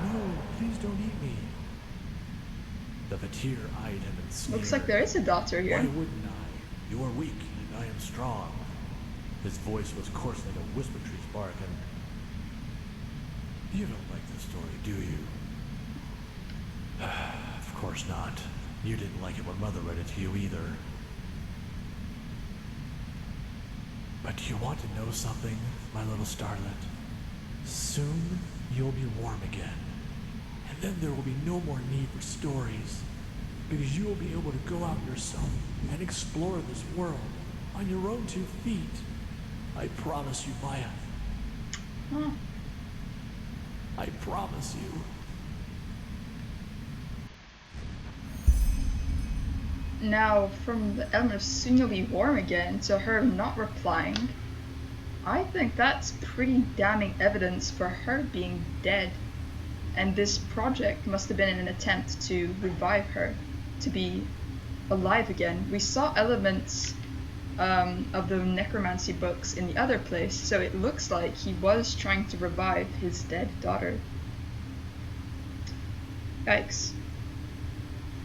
No, please don't eat me. The Fatir eyed him and sneered. Looks like there is a doctor here. Why wouldn't I? You are weak, and I am strong. His voice was coarse like a whisper tree's bark, and... You don't like this story, do you? Of course not. You didn't like it when Mother read it to you either. But do you want to know something, my little starlet? Soon, you'll be warm again. And then there will be no more need for stories, because you will be able to go out yourself and explore this world on your own 2 feet. I promise you, Maya. Huh. I promise you. Now, from the element of soon you'll be warm again to her not replying, I think that's pretty damning evidence for her being dead. And this project must have been in an attempt to revive her, to be alive again. We saw elements of the necromancy books in the other place, so it looks like he was trying to revive his dead daughter. Yikes.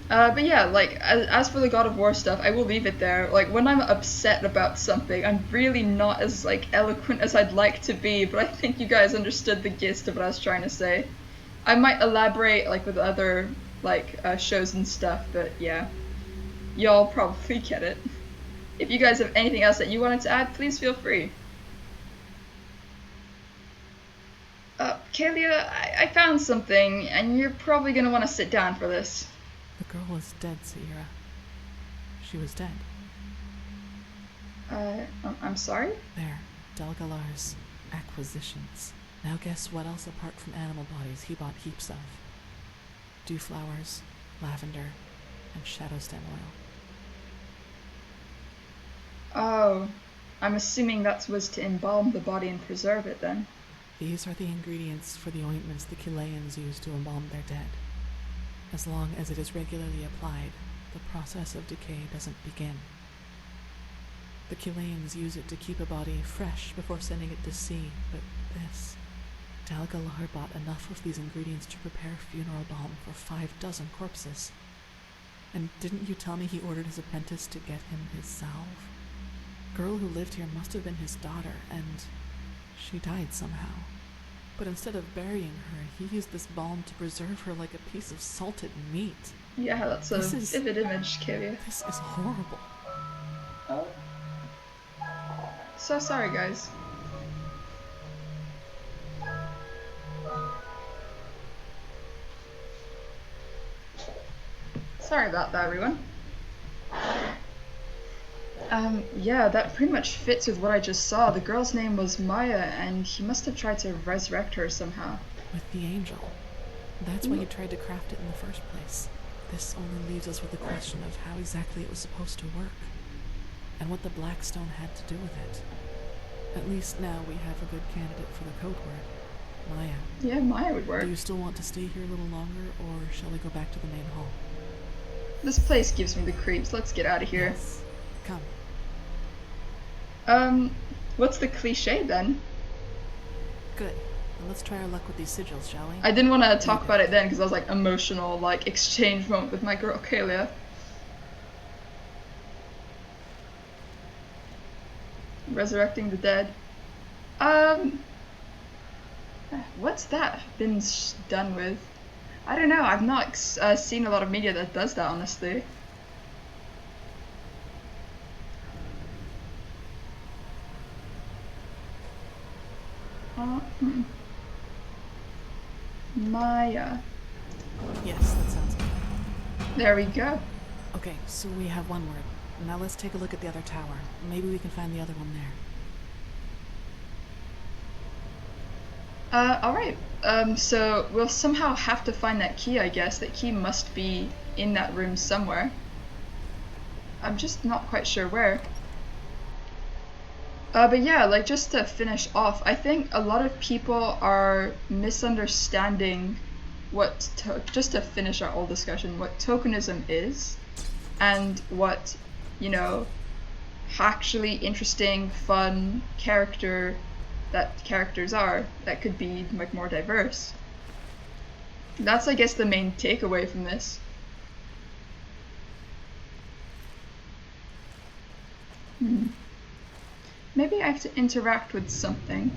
But yeah, like, as for the God of War stuff, I will leave it there. Like, when I'm upset about something, I'm really not as, like, eloquent as I'd like to be, but I think you guys understood the gist of what I was trying to say. I might elaborate, like, with other, like, shows and stuff, but yeah. Y'all probably get it. If you guys have anything else that you wanted to add, please feel free. Kalia, I found something, and you're probably gonna want to sit down for this. The girl was dead, Saira. She was dead. I'm sorry? There, Delgalar's acquisitions. Now guess what else apart from animal bodies he bought heaps of. Dew flowers, lavender, and shadow stem oil. Oh, I'm assuming that was to embalm the body and preserve it then. These are the ingredients for the ointments the Chileans use to embalm their dead. As long as it is regularly applied, the process of decay doesn't begin. The Chileans use it to keep a body fresh before sending it to sea, but this... Dalgalar bought enough of these ingredients to prepare funeral balm for 6 corpses. And didn't you tell me he ordered his apprentice to get him his salve? Girl who lived here must have been his daughter, and she died somehow. But instead of burying her, he used this balm to preserve her like a piece of salted meat. Yeah, that's a vivid image, Kalia. This is horrible. Oh. So sorry, guys. Sorry about that, everyone. Yeah, that pretty much fits with what I just saw. The girl's name was Maya, and he must have tried to resurrect her somehow. With the angel. That's why he tried to craft it in the first place. This only leaves us with the question of how exactly it was supposed to work, and what the black stone had to do with it. At least now we have a good candidate for the code word, Maya. Yeah, Maya would work. Do you still want to stay here a little longer, or shall we go back to the main hall? This place gives me the creeps. Let's get out of here. Yes. Come. What's the cliche then? Good. Then let's try our luck with these sigils, shall we? I didn't want to talk about it then because I was like emotional, like exchange moment with my girl Kalia. Resurrecting the dead. What's that been done with? I don't know. I've not seen a lot of media that does that, honestly. Maya. Yes, that sounds good. There we go. Okay, so we have one word. Now let's take a look at the other tower. Maybe we can find the other one there. Alright. So we'll somehow have to find that key, I guess. That key must be in that room somewhere. I'm just not quite sure where. But yeah, like just to finish off, I think a lot of people are misunderstanding what, just to finish our whole discussion, what tokenism is, and what, you know, actually interesting, fun characters are that could be like more diverse. That's, I guess, the main takeaway from this. Maybe I have to interact with something.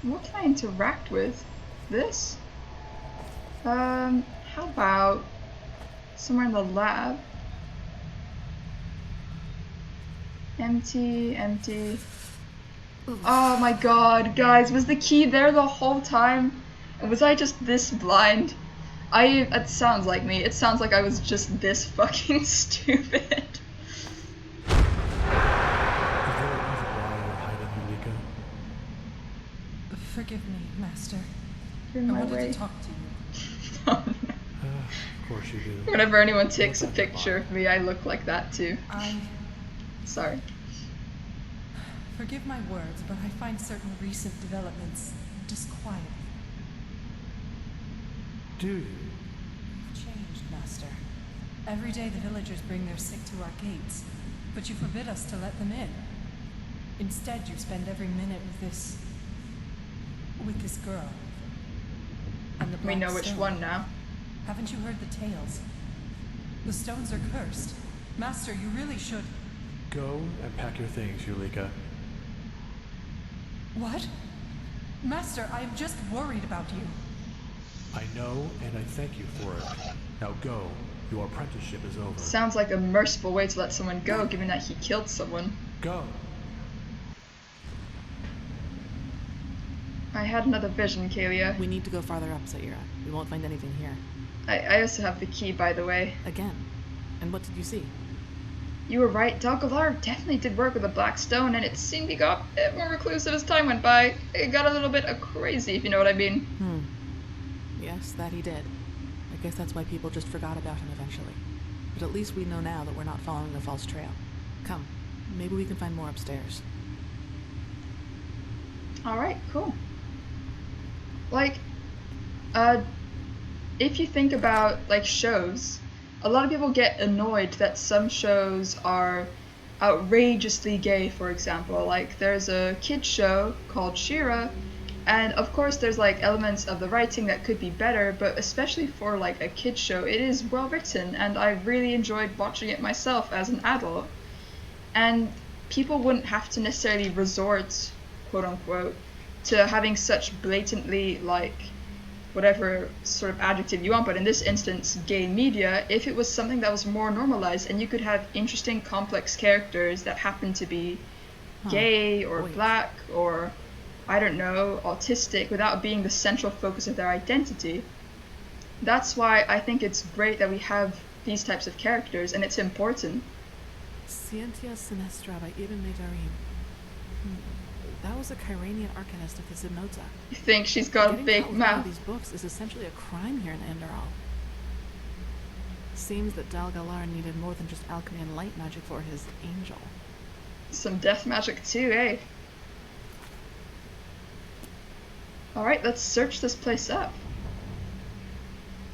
What can I interact with? This? How about somewhere in the lab? Empty, empty. Oh my god, guys, was the key there the whole time? And was I just this blind? It sounds like me. It sounds like I was just this fucking stupid. Forgive me, Master. You're in my I wanted way. to talk to you. Oh, no. Of course you do. Whenever anyone takes a picture of me, I look like that too. Sorry. Forgive my words, but I find certain recent developments disquieting. Do you? You've changed, Master. Every day the villagers bring their sick to our gates, but you forbid us to let them in. Instead, you spend every minute with this girl. And the We black know which stone. one now. Haven't you heard the tales? The stones are cursed. Master, you really should... Go and pack your things, Yulika. What? Master, I am just worried about you. I know, and I thank you for it. Now go. Your apprenticeship is over. Sounds like a merciful way to let someone go, given that he killed someone. Go. I had another vision, Kalia. We need to go farther up, Saira. We won't find anything here. I also have the key, by the way. Again. And what did you see? You were right, Dalgalar definitely did work with the Black Stone, and it seemed he got a bit more reclusive as time went by. It got a little bit crazy, if you know what I mean. Yes, that he did. I guess that's why people just forgot about him eventually. But at least we know now that we're not following a false trail. Come, maybe we can find more upstairs. Alright, cool. Like, if you think about, like, shows, a lot of people get annoyed that some shows are outrageously gay, for example. Like, there's a kids show called She-Ra, and of course there's, like, elements of the writing that could be better, but especially for, like, a kids show, it is well written, and I really enjoyed watching it myself as an adult. And people wouldn't have to necessarily resort, quote-unquote, to having such blatantly, like, whatever sort of adjective you want, but in this instance, gay media, if it was something that was more normalized and you could have interesting, complex characters that happen to be gay or black or, I don't know, autistic without being the central focus of their identity. That's why I think it's great that we have these types of characters, and it's important. Scientia Sinistra by Ibn Medarim. That was a Kyranian arcanist of the Zibnota. You think she's got a big mouth? These books is essentially a crime here in Enderal. Seems that Dalgalar needed more than just alchemy and light magic for his angel. Some death magic too, eh? Alright, let's search this place up.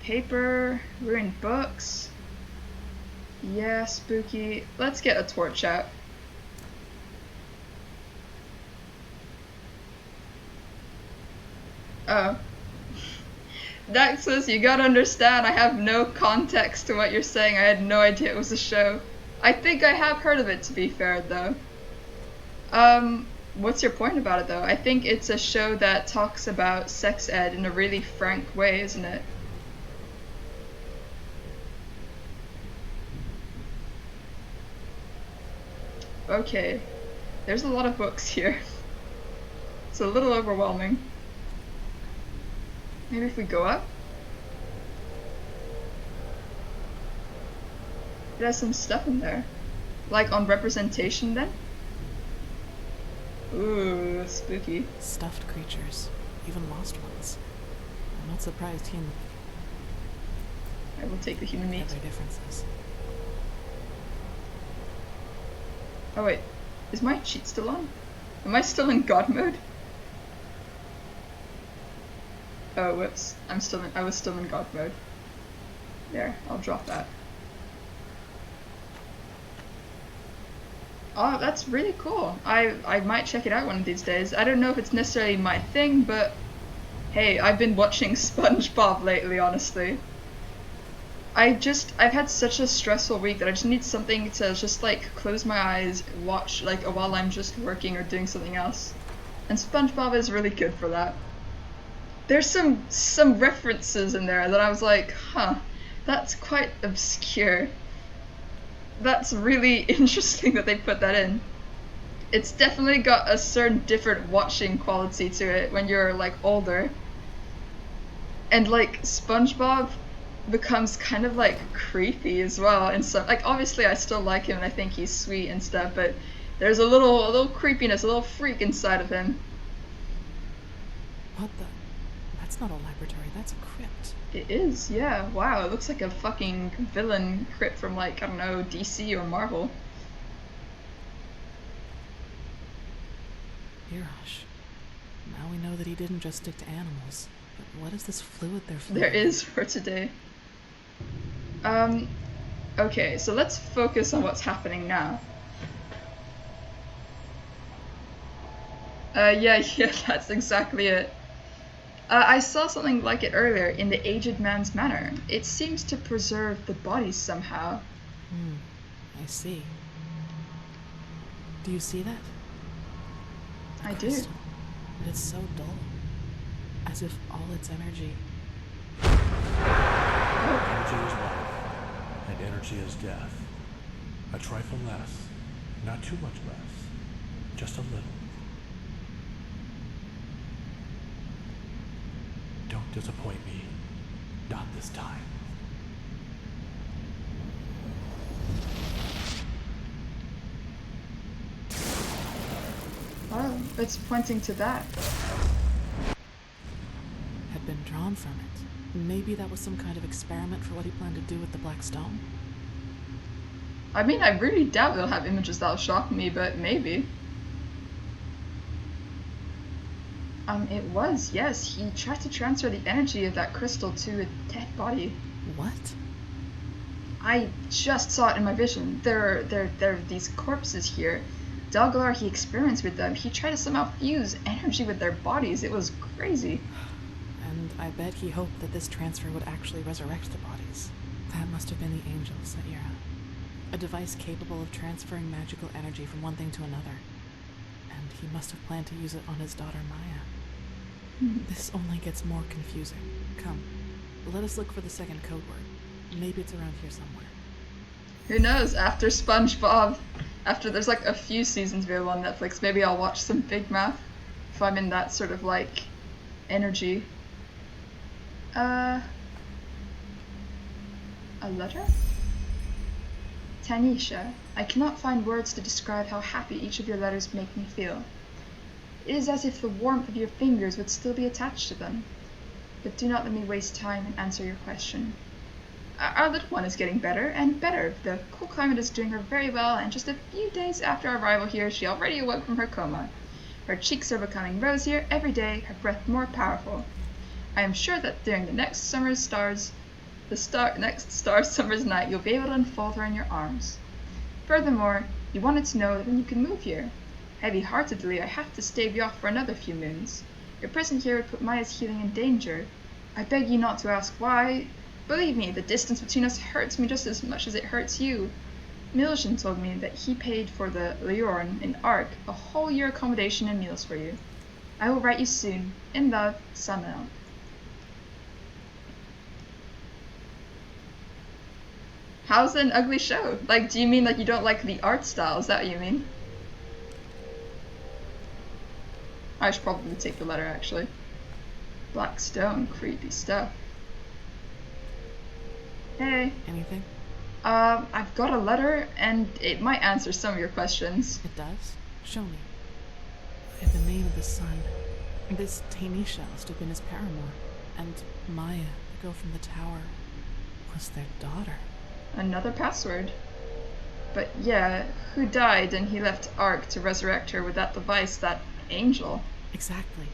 Paper, ruined books. Yeah, spooky. Let's get a torch out. Oh. Daxus, you gotta understand, I have no context to what you're saying. I had no idea it was a show. I think I have heard of it, to be fair, though. What's your point about it, though? I think it's a show that talks about sex ed in a really frank way, isn't it? Okay. There's a lot of books here. It's a little overwhelming. Maybe if we go up? It has some stuff in there. Like on representation then? Ooh, spooky. Stuffed creatures. Even lost ones. I'm not surprised he and I will take the human meat. have their differences. Oh wait, is my cheat still on? Am I still in God mode? Oh whoops, I was still in God mode. There, I'll drop that. Oh, that's really cool. I might check it out one of these days. I don't know if it's necessarily my thing, but hey, I've been watching SpongeBob lately, honestly. I've had such a stressful week that I just need something to just like close my eyes, watch like while I'm just working or doing something else. And SpongeBob is really good for that. There's some references in there that I was like, huh, that's quite obscure. That's really interesting that they put that in. It's definitely got a certain different watching quality to it when you're like older. And like SpongeBob becomes kind of like creepy as well, and so like obviously I still like him and I think he's sweet and stuff, but there's a little creepiness, a little freak inside of him. What the? That's not a laboratory, that's a crypt. It is, yeah. Wow, it looks like a fucking villain crypt from like, I don't know, DC or Marvel. Hirash. Now we know that he didn't just stick to animals. But what is this fluid they're fluid? There is for today. Okay, so let's focus on what's happening now. Yeah, that's exactly it. I saw something like it earlier in the Aged Man's Manor. It seems to preserve the bodies somehow. I see. Do you see that? I do. Crystal. But it's so dull. As if all its energy... Energy is life, and energy is death. A trifle less, not too much less, just a little. Don't disappoint me. Not this time. it's pointing to that. Had been drawn from it. Maybe that was some kind of experiment for what he planned to do with the Black Stone. I mean, I really doubt they'll have images that'll shock me, but maybe. It was, yes. He tried to transfer the energy of that crystal to a dead body. What? I just saw it in my vision. There are these corpses here. Dalgalar, he experiments with them. He tried to somehow fuse energy with their bodies. It was crazy. And I bet he hoped that this transfer would actually resurrect the bodies. That must have been the angels, Saira. A device capable of transferring magical energy from one thing to another. And he must have planned to use it on his daughter Maya. This only gets more confusing. Come, let us look for the second code word. Maybe it's around here somewhere. Who knows? After SpongeBob, after there's like a few seasons available on Netflix, maybe I'll watch some Big Math if I'm in that sort of like energy. A letter? Tanisha, I cannot find words to describe how happy each of your letters make me feel. It is as if the warmth of your fingers would still be attached to them. But do not let me waste time and answer your question. Our little one is getting better and better. The cool climate is doing her very well, and just a few days after our arrival here, she already awoke from her coma. Her cheeks are becoming rosier every day, her breath more powerful. I am sure that during the next summer's summer's night, you'll be able to unfold her in your arms. Furthermore, you wanted to know when you can move here. Heavy-heartedly, I have to stave you off for another few moons. Your presence here would put Maya's healing in danger. I beg you not to ask why. Believe me, the distance between us hurts me just as much as it hurts you. Miljan told me that he paid for the Leorn in Ark a whole year accommodation and meals for you. I will write you soon. In love, Samuel. How's an ugly show? Like, do you mean like you don't like the art style? Is that what you mean? I should probably take the letter, actually. Black stone, creepy stuff. Hey. Anything? I've got a letter, and it might answer some of your questions. It does? Show me. In the name of the sun. This Tanisha must have been his paramour. And Maya, the girl from the tower, was their daughter. Another password. But yeah, who died and he left Ark to resurrect her with that device, that angel? Exactly.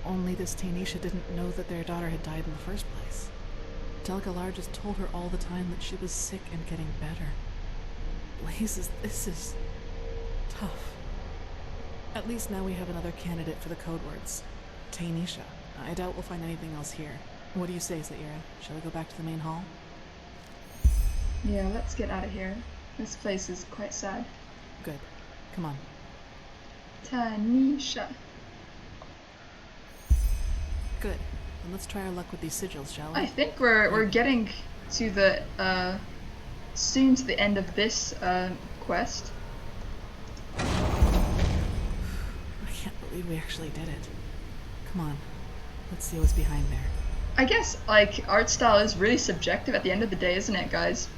Only this Tanisha didn't know that their daughter had died in the first place. Delgalar just told her all the time that she was sick and getting better. Blazes, this is tough. At least now we have another candidate for the code words. Tanisha. I doubt we'll find anything else here. What do you say, Saira? Shall we go back to the main hall? Yeah, let's get out of here. This place is quite sad. Good. Come on. Tanisha. Good. Then let's try our luck with these sigils, shall we? I think we're getting to the soon to the end of this quest. I can't believe we actually did it. Come on. Let's see what's behind there. I guess like art style is really subjective at the end of the day, isn't it, guys?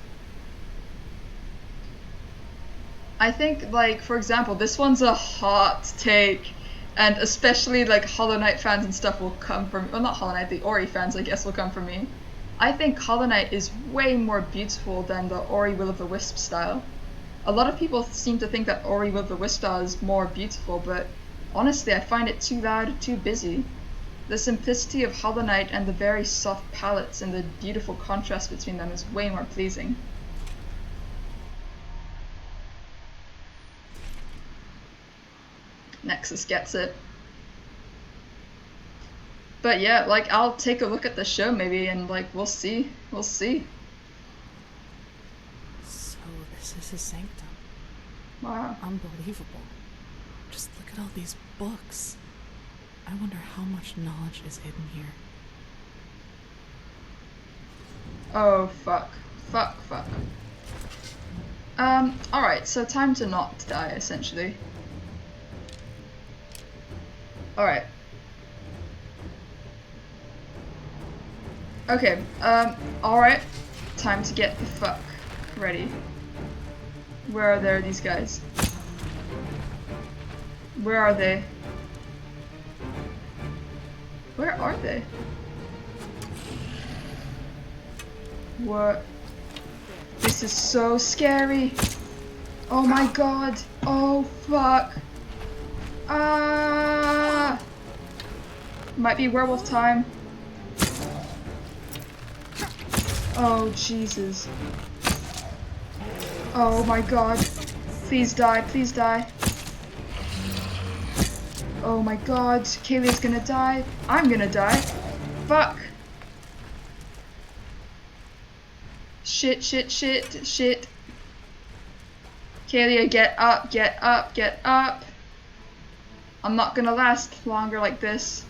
I think, like, for example, this one's a hot take, and especially, like, Hollow Knight fans and stuff will come from, well, not Hollow Knight, the Ori fans, I guess, will come from me. I think Hollow Knight is way more beautiful than the Ori Will-o'-the-Wisp style. A lot of people seem to think that Ori Will-o'-the-Wisp style is more beautiful, but honestly, I find it too loud, too busy. The simplicity of Hollow Knight and the very soft palettes and the beautiful contrast between them is way more pleasing. Nexus gets it. But yeah, like, I'll take a look at the show maybe, and like, we'll see. We'll see. So this is his sanctum. Wow. Unbelievable. Just look at all these books. I wonder how much knowledge is hidden here. Oh, fuck. Fuck, fuck. Alright, so time to not die, essentially. Alright. Okay, alright. Time to get the fuck ready. Where are these guys? Where are they? Where are they? What? This is so scary. Oh my god. Oh fuck. Ah! Might be werewolf time. Oh Jesus. Oh my god. Please die, please die. Oh my god. Kaylee's gonna die. I'm gonna die. Fuck. Shit, shit, shit, shit. Kaylee, get up, get up, get up. I'm not gonna last longer like this.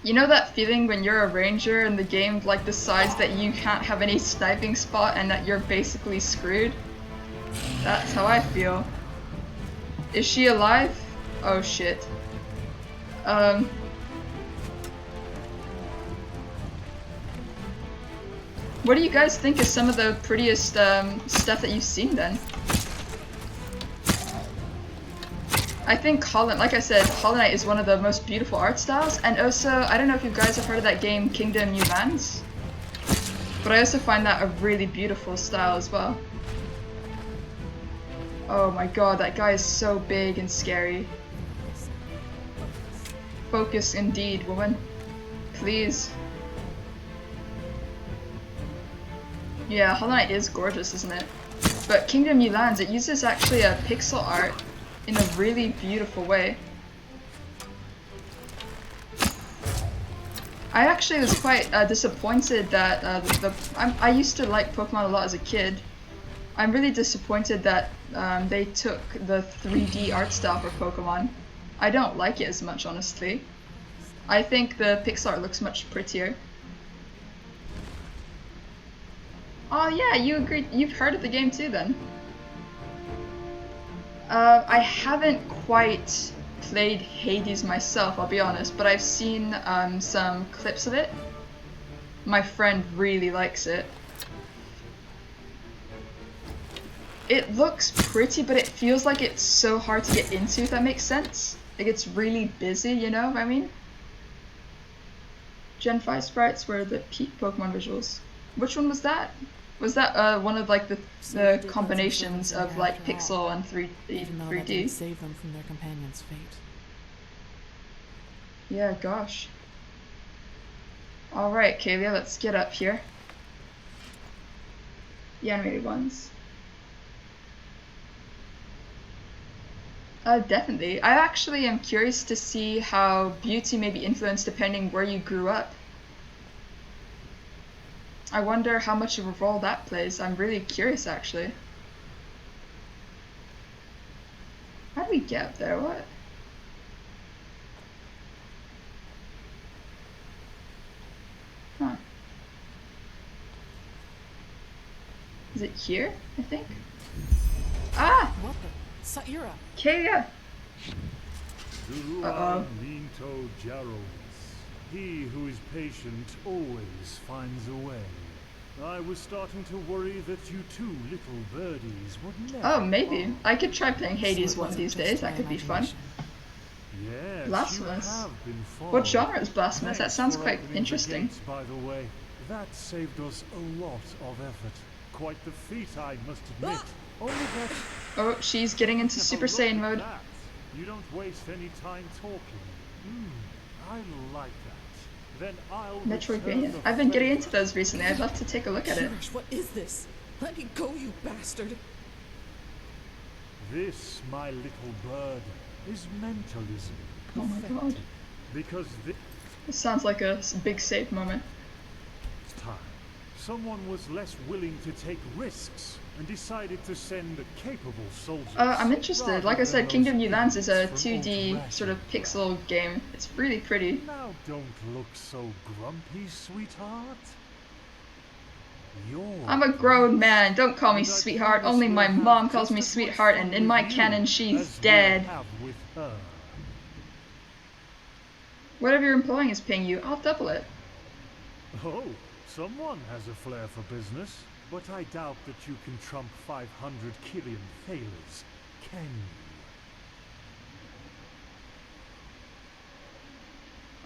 You know that feeling when you're a ranger and the game like decides that you can't have any sniping spot and that you're basically screwed? That's how I feel. Is she alive? Oh shit. What do you guys think is some of the prettiest stuff that you've seen then? I think like I said, Hollow Knight is one of the most beautiful art styles, and also, I don't know if you guys have heard of that game Kingdom New Lands, but I also find that a really beautiful style as well. Oh my god, that guy is so big and scary. Focus indeed, woman. Please. Yeah, Hollow Knight is gorgeous, isn't it? But Kingdom New Lands, it uses actually a pixel art in a really beautiful way. I actually was quite disappointed that I used to like Pokemon a lot as a kid. I'm really disappointed that they took the 3D art style for Pokemon. I don't like it as much, honestly. I think the pixel art looks much prettier. Oh yeah, you agreed. You've heard of the game too then? I haven't quite played Hades myself, I'll be honest, but I've seen some clips of it. My friend really likes it. It looks pretty, but it feels like it's so hard to get into, if that makes sense. Like it's really busy, you know what I mean? Gen 5 sprites were the peak Pokemon visuals. Which one was that? Was that one of like the combinations of like pixel and 3D? Even though that didn't save them from their companion's fate. Yeah, gosh. Alright, Kalia, let's get up here. The animated ones. Definitely. I actually am curious to see how beauty may be influenced depending where you grew up. I wonder how much of a role that plays. I'm really curious, actually. How do we get up there? What? Huh. Is it here, I think? Ah! What the? Saira! Kalia! Uh-oh. Minto Jarros. He who is patient always finds a way. I was starting to worry that you two little birdies would never. Oh, maybe. I could try playing Hades one of these days. That could be fun. Yes, Blasphemous. What genre is Blasphemous? That sounds quite interesting. By the way, that saved us a lot of effort. Quite the feat, I must admit. Only that. Oh, she's getting into Super Saiyan mode. That. You don't waste any time talking. I like that. Then I'll Metroidvania. I've been getting into those recently. I'd love to take a look at it. Gosh, what is this? Let me go, you bastard! This, my little bird, is mentalism. Oh my god. Because This sounds like a big save moment. time, someone was less willing to take risks and decided to send a capable soldier. I'm interested. Like I said, Kingdom New Lands is a 2D sort of pixel game. It's really pretty. Now don't look so grumpy, sweetheart. I'm a grown man. Don't call me sweetheart. Only my mom calls me sweetheart, and in my canon, she's dead. Whatever your employing is paying you, I'll double it. Oh, someone has a flair for business. But I doubt that you can trump 500 Killian thalers, can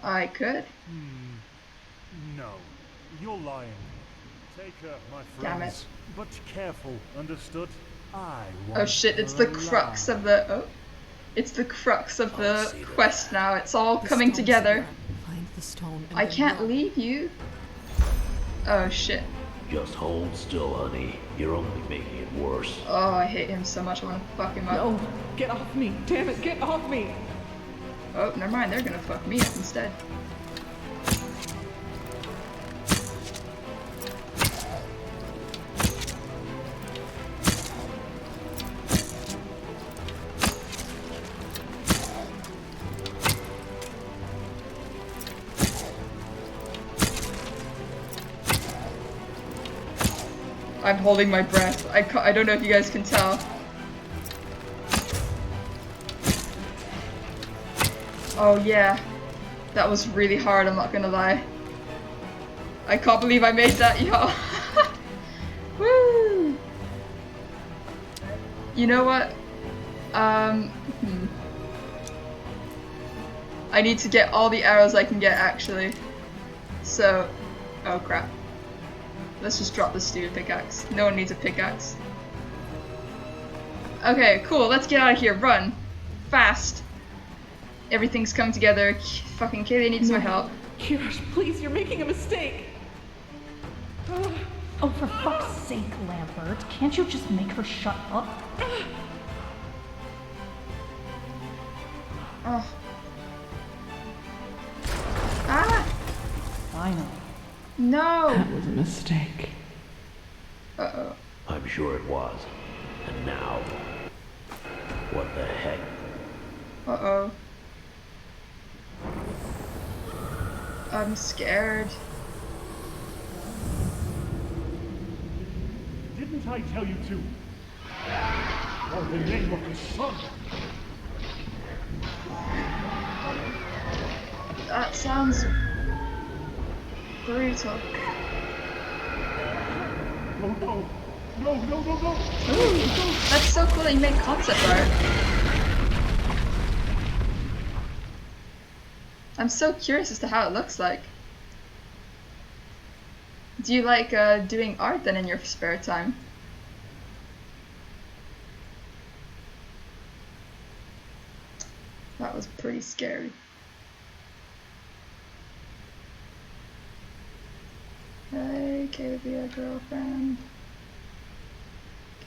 I could. No, you're lying. Take her, my Damn friends. it. But careful, understood? I Oh want shit, it's her the crux of alive. the... Oh. It's the crux of the see to quest that. now. It's all The coming stone, together. Senora. Find the stone and I then can't run. leave you. Oh shit. Just hold still, honey. You're only making it worse. Oh, I hate him so much. I want to fuck him up. No, get off me. Damn it, get off me. Oh, never mind. They're gonna fuck me up instead. I'm holding my breath. I don't know if you guys can tell. Oh yeah. That was really hard, I'm not gonna lie. I can't believe I made that, y'all. Woo! You know what? I need to get all the arrows I can get, actually. So... Oh crap. Let's just drop the stupid pickaxe. No one needs a pickaxe. Okay, cool. Let's get out of here. Run. Fast. Everything's coming together. Fucking Kaylee needs my help. Kirash, please, you're making a mistake. Oh, for fuck's sake, Lambert. Can't you just make her shut up? Oh. Ah! Finally. No! That was a mistake. Uh-oh. I'm sure it was. And now, what the heck? Uh-oh. I'm scared. Didn't I tell you to? For the name of the sun. That sounds brutal. No, no. No, no, no, no. Ooh, that's so cool that you made concept art. I'm so curious as to how it looks like. Do you like doing art then in your spare time? That was pretty scary. Hey, Kavia, girlfriend.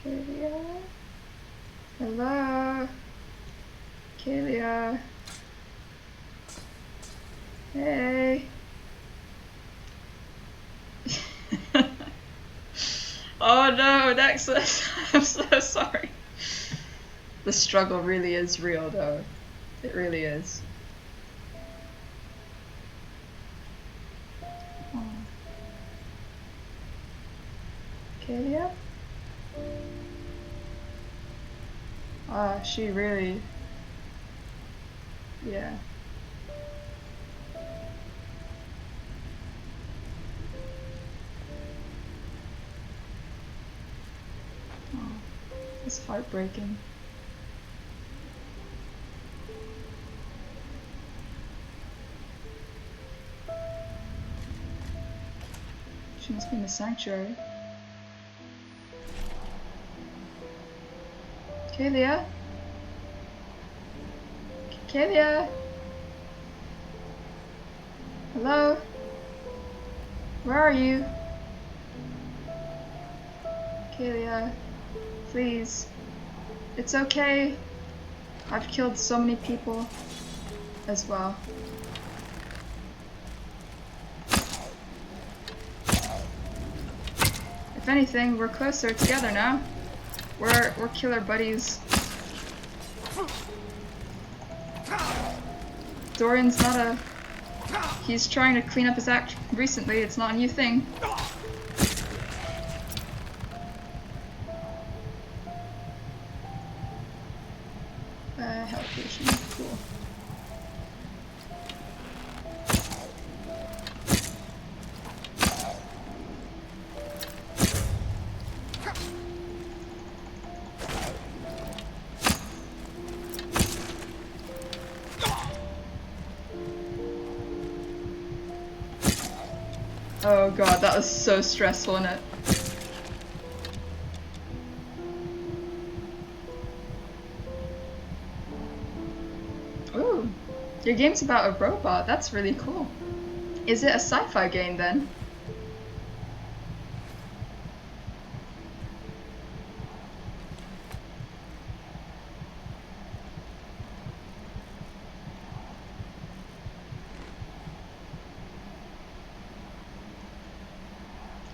Kavia? Hello? Kavia? Hey? Oh no, Nexus! I'm so sorry. The struggle really is real though. It really is. Oh. Kalia? Ah, she really... Yeah. Oh, it's heartbreaking. She must be in the sanctuary. Kalia? Kalia? Hello? Where are you? Kalia, please. It's okay. I've killed so many people as well. If anything, we're closer together now. We're killer buddies. Dorian's not a... He's trying to clean up his act recently. It's not a new thing. Health potion. Cool. Oh god, that was so stressful, innit? Ooh, your game's about a robot. That's really cool. Is it a sci-fi game then?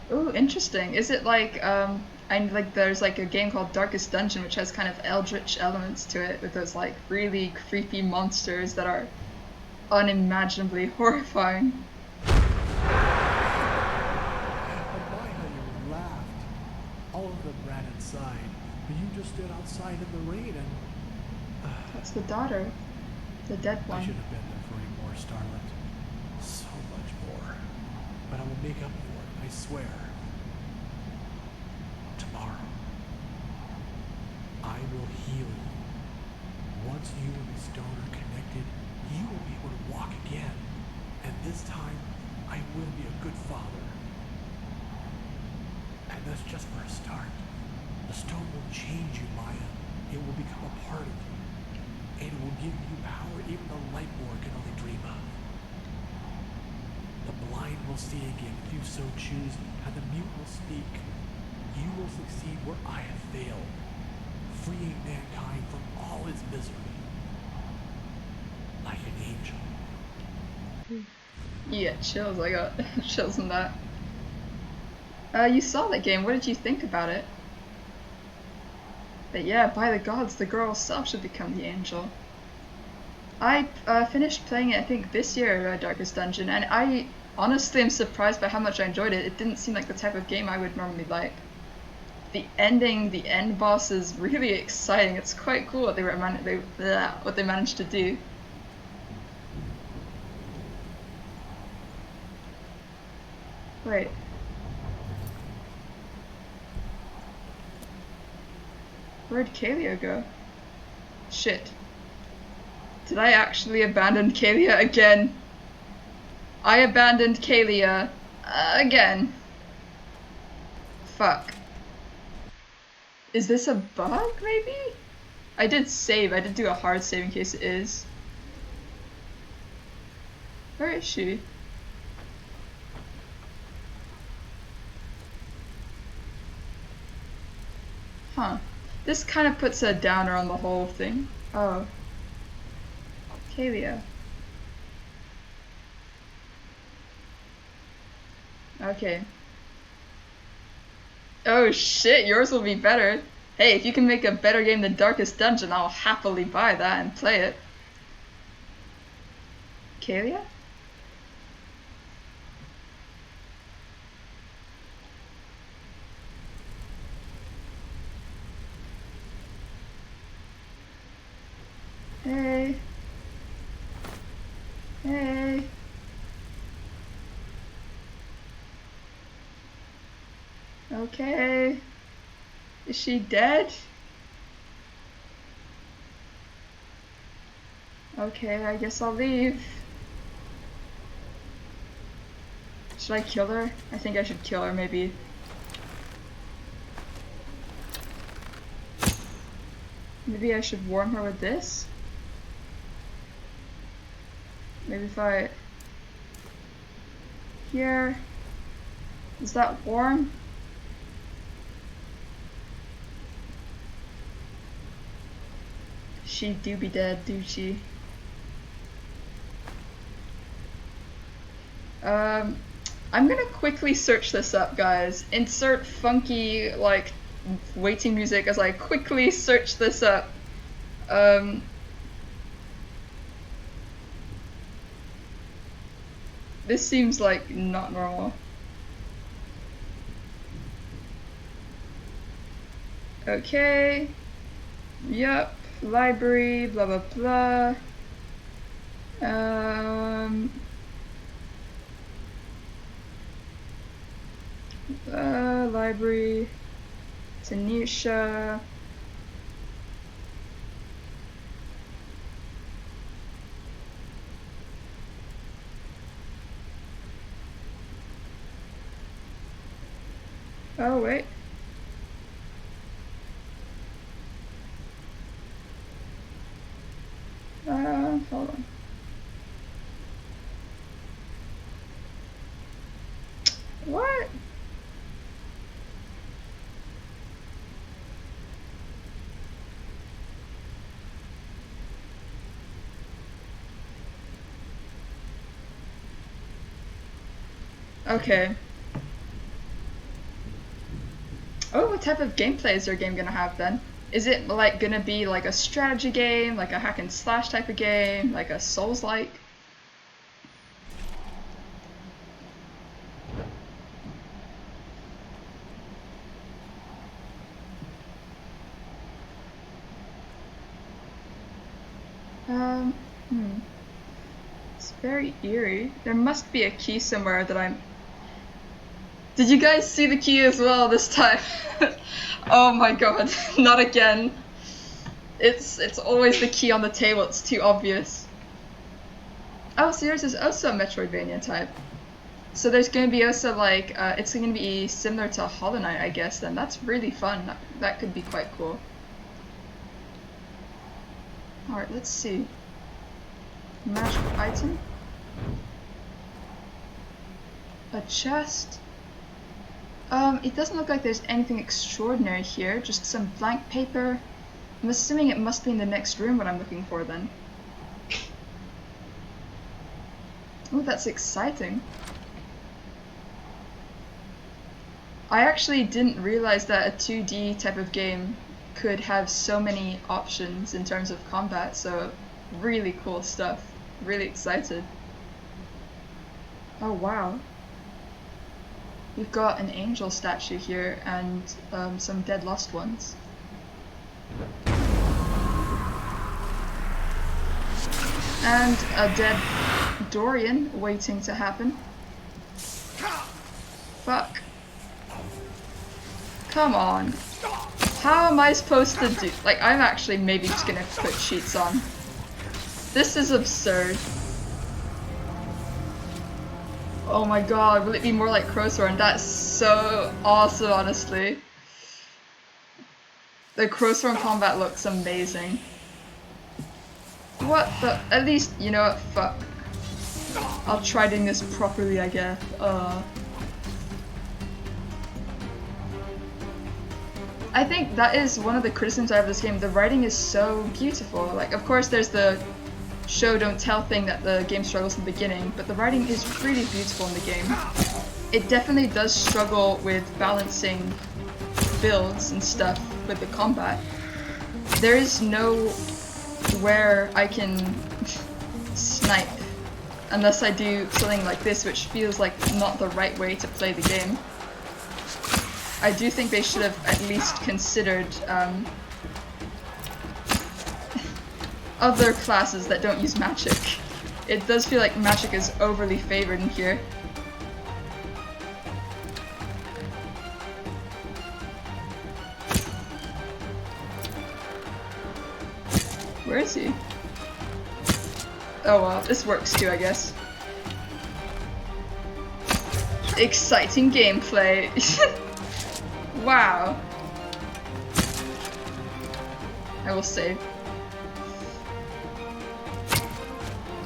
Ooh, interesting. Is it like there's like a game called Darkest Dungeon which has kind of eldritch elements to it with those like really creepy monsters that are unimaginably horrifying. I admire how you laughed. All of them ran inside, but you just stood outside in the rain and... That's the daughter. The dead I one. should have been there for you more, Starlet. So much more. But I will make up for it, I swear. Tomorrow. I will heal you. Once you and the stone are connected, you will be able to walk again. And this time, I will be a good father. And that's just for a start. The stone will change you, Maya. It will become a part of you. And it will give you power even the Lightborn can only dream of. The blind will see again if you so choose, and the mute will speak. You will succeed where I have failed, freeing mankind from all its misery. Like an angel. Yeah, chills. I got chills on that. You saw that game. What did you think about it? But yeah, by the gods, the girl herself should become the angel. I finished playing it, I think, this year, Darkest Dungeon, and I honestly am surprised by how much I enjoyed it. It didn't seem like the type of game I would normally like. The ending, the end boss is really exciting. It's quite cool what what they managed to do. Wait. Where'd Kalia go? Shit. Did I actually abandon Kalia again? I abandoned Kalia again. Fuck. Is this a bug, maybe? I did save. I did do a hard save in case it is. Where is she? Huh. This kind of puts a downer on the whole thing. Oh. Kalia. Okay. Oh shit, yours will be better. Hey, if you can make a better game than Darkest Dungeon, I'll happily buy that and play it. Kalia? Hey. Hey. Okay. Is she dead? Okay, I guess I'll leave. Should I kill her? I think I should kill her, maybe. Maybe I should warm her with this? Maybe if I... Here... Is that warm? She do be dead, do she? I'm gonna quickly search this up, guys. Insert funky, like, waiting music as I quickly search this up. This seems like not normal. Okay. Yup. Library, blah blah blah. Library. Tanisha. Oh, wait. Hold on. What? Okay. Oh, what type of gameplay is their game gonna have then? Is it like gonna be like a strategy game, like a hack and slash type of game, like a Souls-like? Hmm. It's very eerie. There must be a key somewhere that I'm... Did you guys see the key as well this time? Oh my god, not again. It's always the key on the table, it's too obvious. Oh, so yours is also a Metroidvania type. So there's going to be also like, it's going to be similar to Hollow Knight, I guess, then. That's really fun. That could be quite cool. Alright, let's see. Magical item. A chest. It doesn't look like there's anything extraordinary here, just some blank paper. I'm assuming it must be in the next room what I'm looking for then. Oh, that's exciting. I actually didn't realize that a 2D type of game could have so many options in terms of combat, so really cool stuff. Really excited. Oh wow. We've got an angel statue here and some dead lost ones. And a dead Dorian waiting to happen. Fuck. Come on. How am I supposed to do... Like, I'm actually maybe just gonna put cheats on. This is absurd. Oh my god, will it be more like Crowsworn? That's so awesome, honestly. The Crowsworn combat looks amazing. What the... At least, you know what, fuck. I'll try doing this properly, I guess. I think that is one of the criticisms I have of this game. The writing is so beautiful. Like, of course there's the show don't tell thing that the game struggles in the beginning, but the writing is really beautiful in the game. It definitely does struggle with balancing builds and stuff with the combat. There is no where I can snipe unless I do something like this, which feels like not the right way to play the game. I do think they should have at least considered other classes that don't use magic. It does feel like magic is overly favored in here. Where is he? Oh well, this works too, I guess. Exciting gameplay. Wow. I will save.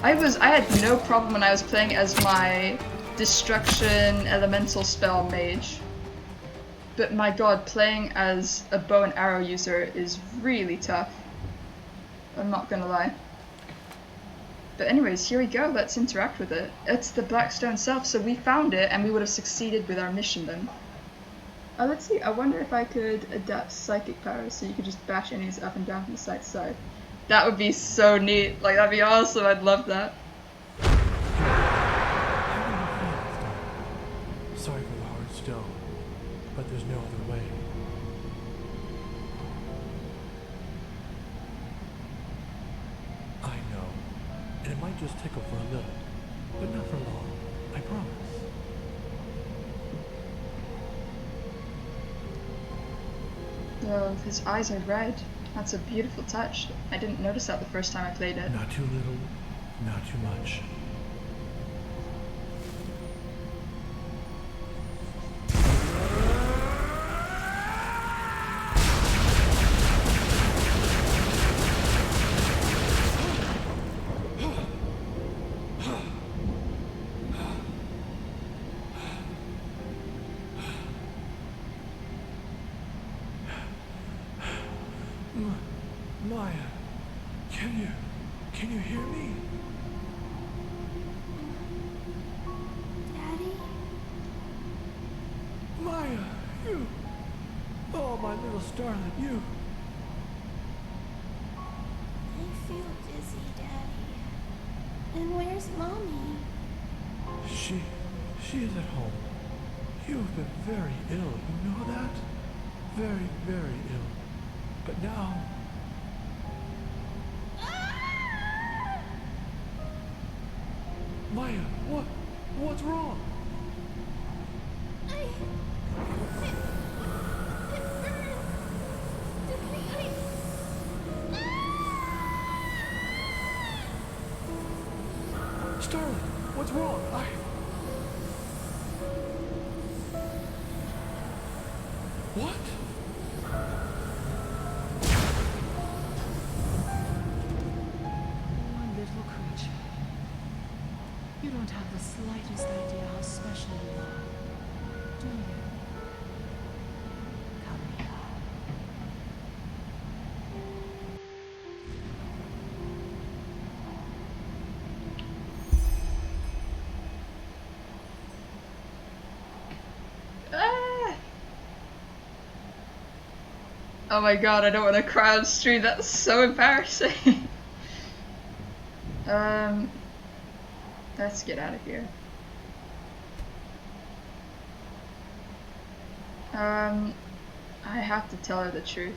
I had no problem when I was playing as my destruction elemental spell mage. But my god, playing as a bow and arrow user is really tough. I'm not gonna lie. But anyways, here we go, let's interact with it. It's the Blackstone self, so we found it and we would have succeeded with our mission then. Let's see, I wonder if I could adapt psychic powers so you could just bash enemies up and down from side to side. That would be so neat, like that'd be awesome, I'd love that. Sorry for the hard stone, but there's no other way. I know, and it might just tickle for a little, but not for long, I promise. Oh, his eyes are red. That's a beautiful touch. I didn't notice that the first time I played it. Not too little, not too much. Maya, can you hear me? Daddy? Maya, you! Oh, my little starlet, you! I feel dizzy, Daddy. And where's Mommy? She is at home. You've been very ill, you know that? Very, very ill. But now... Maya, what's wrong? It burns. Starlet, what's wrong? What? One little creature. You don't have the slightest idea how special you are, do you? Come here. Ah! Oh my god, I don't want to cry on stream, that's so embarrassing. Let's get out of here. I have to tell her the truth.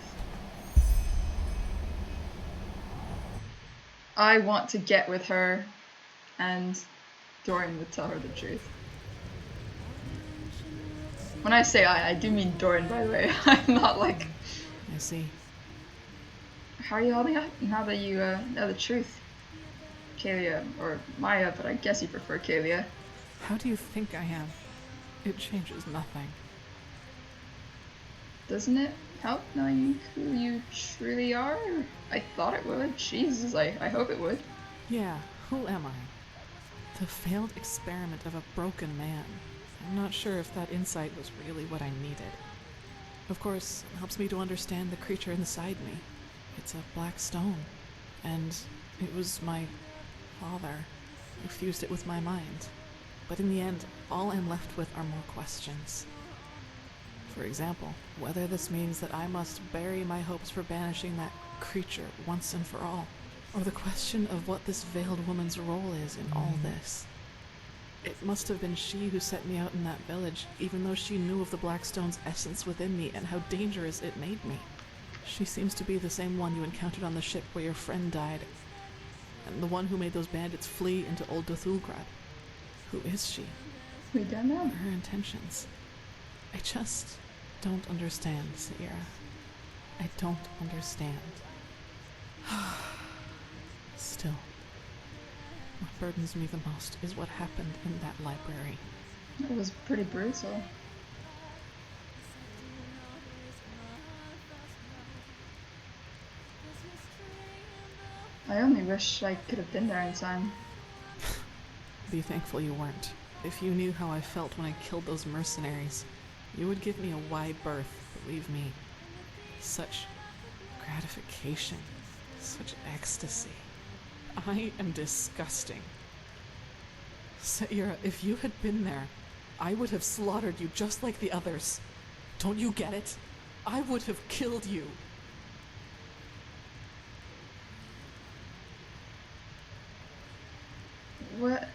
I want to get with her, and Dorian would tell her the truth. When I say I do mean Dorian, by the way. I'm not like... I see. How are you holding up now that you know the truth? Kalia, or Maya, but I guess you prefer Kalia. How do you think I am? It changes nothing. Doesn't it help knowing who you truly are? I thought it would. Jesus, I hope it would. Yeah, who am I? The failed experiment of a broken man. I'm not sure if that insight was really what I needed. Of course, it helps me to understand the creature inside me. It's a black stone, and it was my father who fused it with my mind. But in the end, all I'm left with are more questions. For example, whether this means that I must bury my hopes for banishing that creature once and for all, or the question of what this veiled woman's role is in all this. It must have been she who set me out in that village, even though she knew of the Black Stone's essence within me and how dangerous it made me. She seems to be the same one you encountered on the ship where your friend died, and the one who made those bandits flee into Old Dothulgrad. Who is she? We don't know. What are her intentions? I just don't understand, Sierra. I don't understand. Still, what burdens me the most is what happened in that library. It was pretty brutal. I only wish I could have been there in time. Be thankful you weren't. If you knew how I felt when I killed those mercenaries, you would give me a wide berth, believe me. Such gratification, such ecstasy. I am disgusting. Sierra, if you had been there, I would have slaughtered you just like the others. Don't you get it? I would have killed you.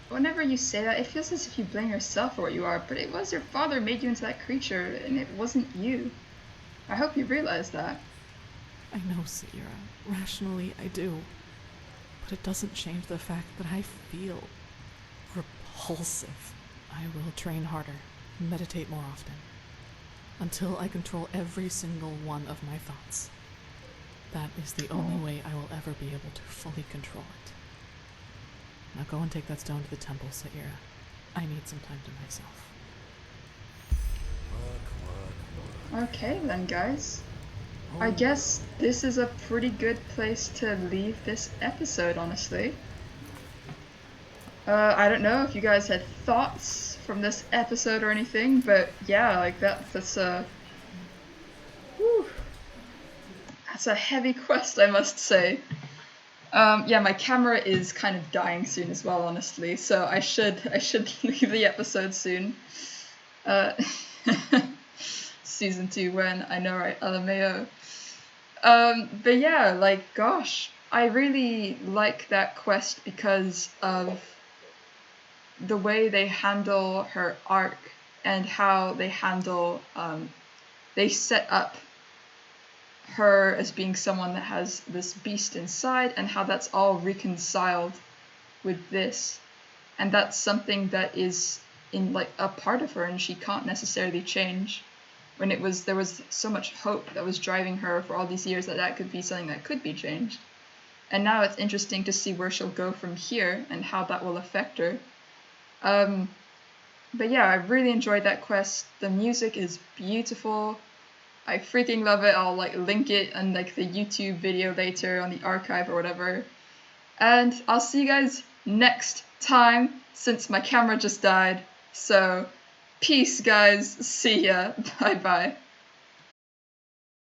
Whenever you say that, it feels as if you blame yourself for what you are, but it was your father made you into that creature, and it wasn't you. I hope you realize that. I know, Sierra. Rationally, I do. But it doesn't change the fact that I feel repulsive. I will train harder, meditate more often, until I control every single one of my thoughts. That is the only way I will ever be able to fully control it. Now go and take that stone to the temple, Sierra. I need some time to myself. Okay then, guys. I guess this is a pretty good place to leave this episode, honestly. I don't know if you guys had thoughts from this episode or anything, but yeah, like that's It's a heavy quest, I must say. Yeah, my camera is kind of dying soon as well, honestly. So I should leave the episode soon. Season 2 when, I know, right, LMAO. But yeah, like, gosh, I really like that quest because of the way they handle her arc and how they handle, they set up her as being someone that has this beast inside and how that's all reconciled with this. And that's something that is in like a part of her and she can't necessarily change. When there was so much hope that was driving her for all these years that could be something that could be changed. And now it's interesting to see where she'll go from here and how that will affect her. But yeah, I really enjoyed that quest. The music is beautiful. I freaking love it. I'll like link it in like the YouTube video later on the archive or whatever. And I'll see you guys next time since my camera just died. So peace, guys. See ya. Bye bye.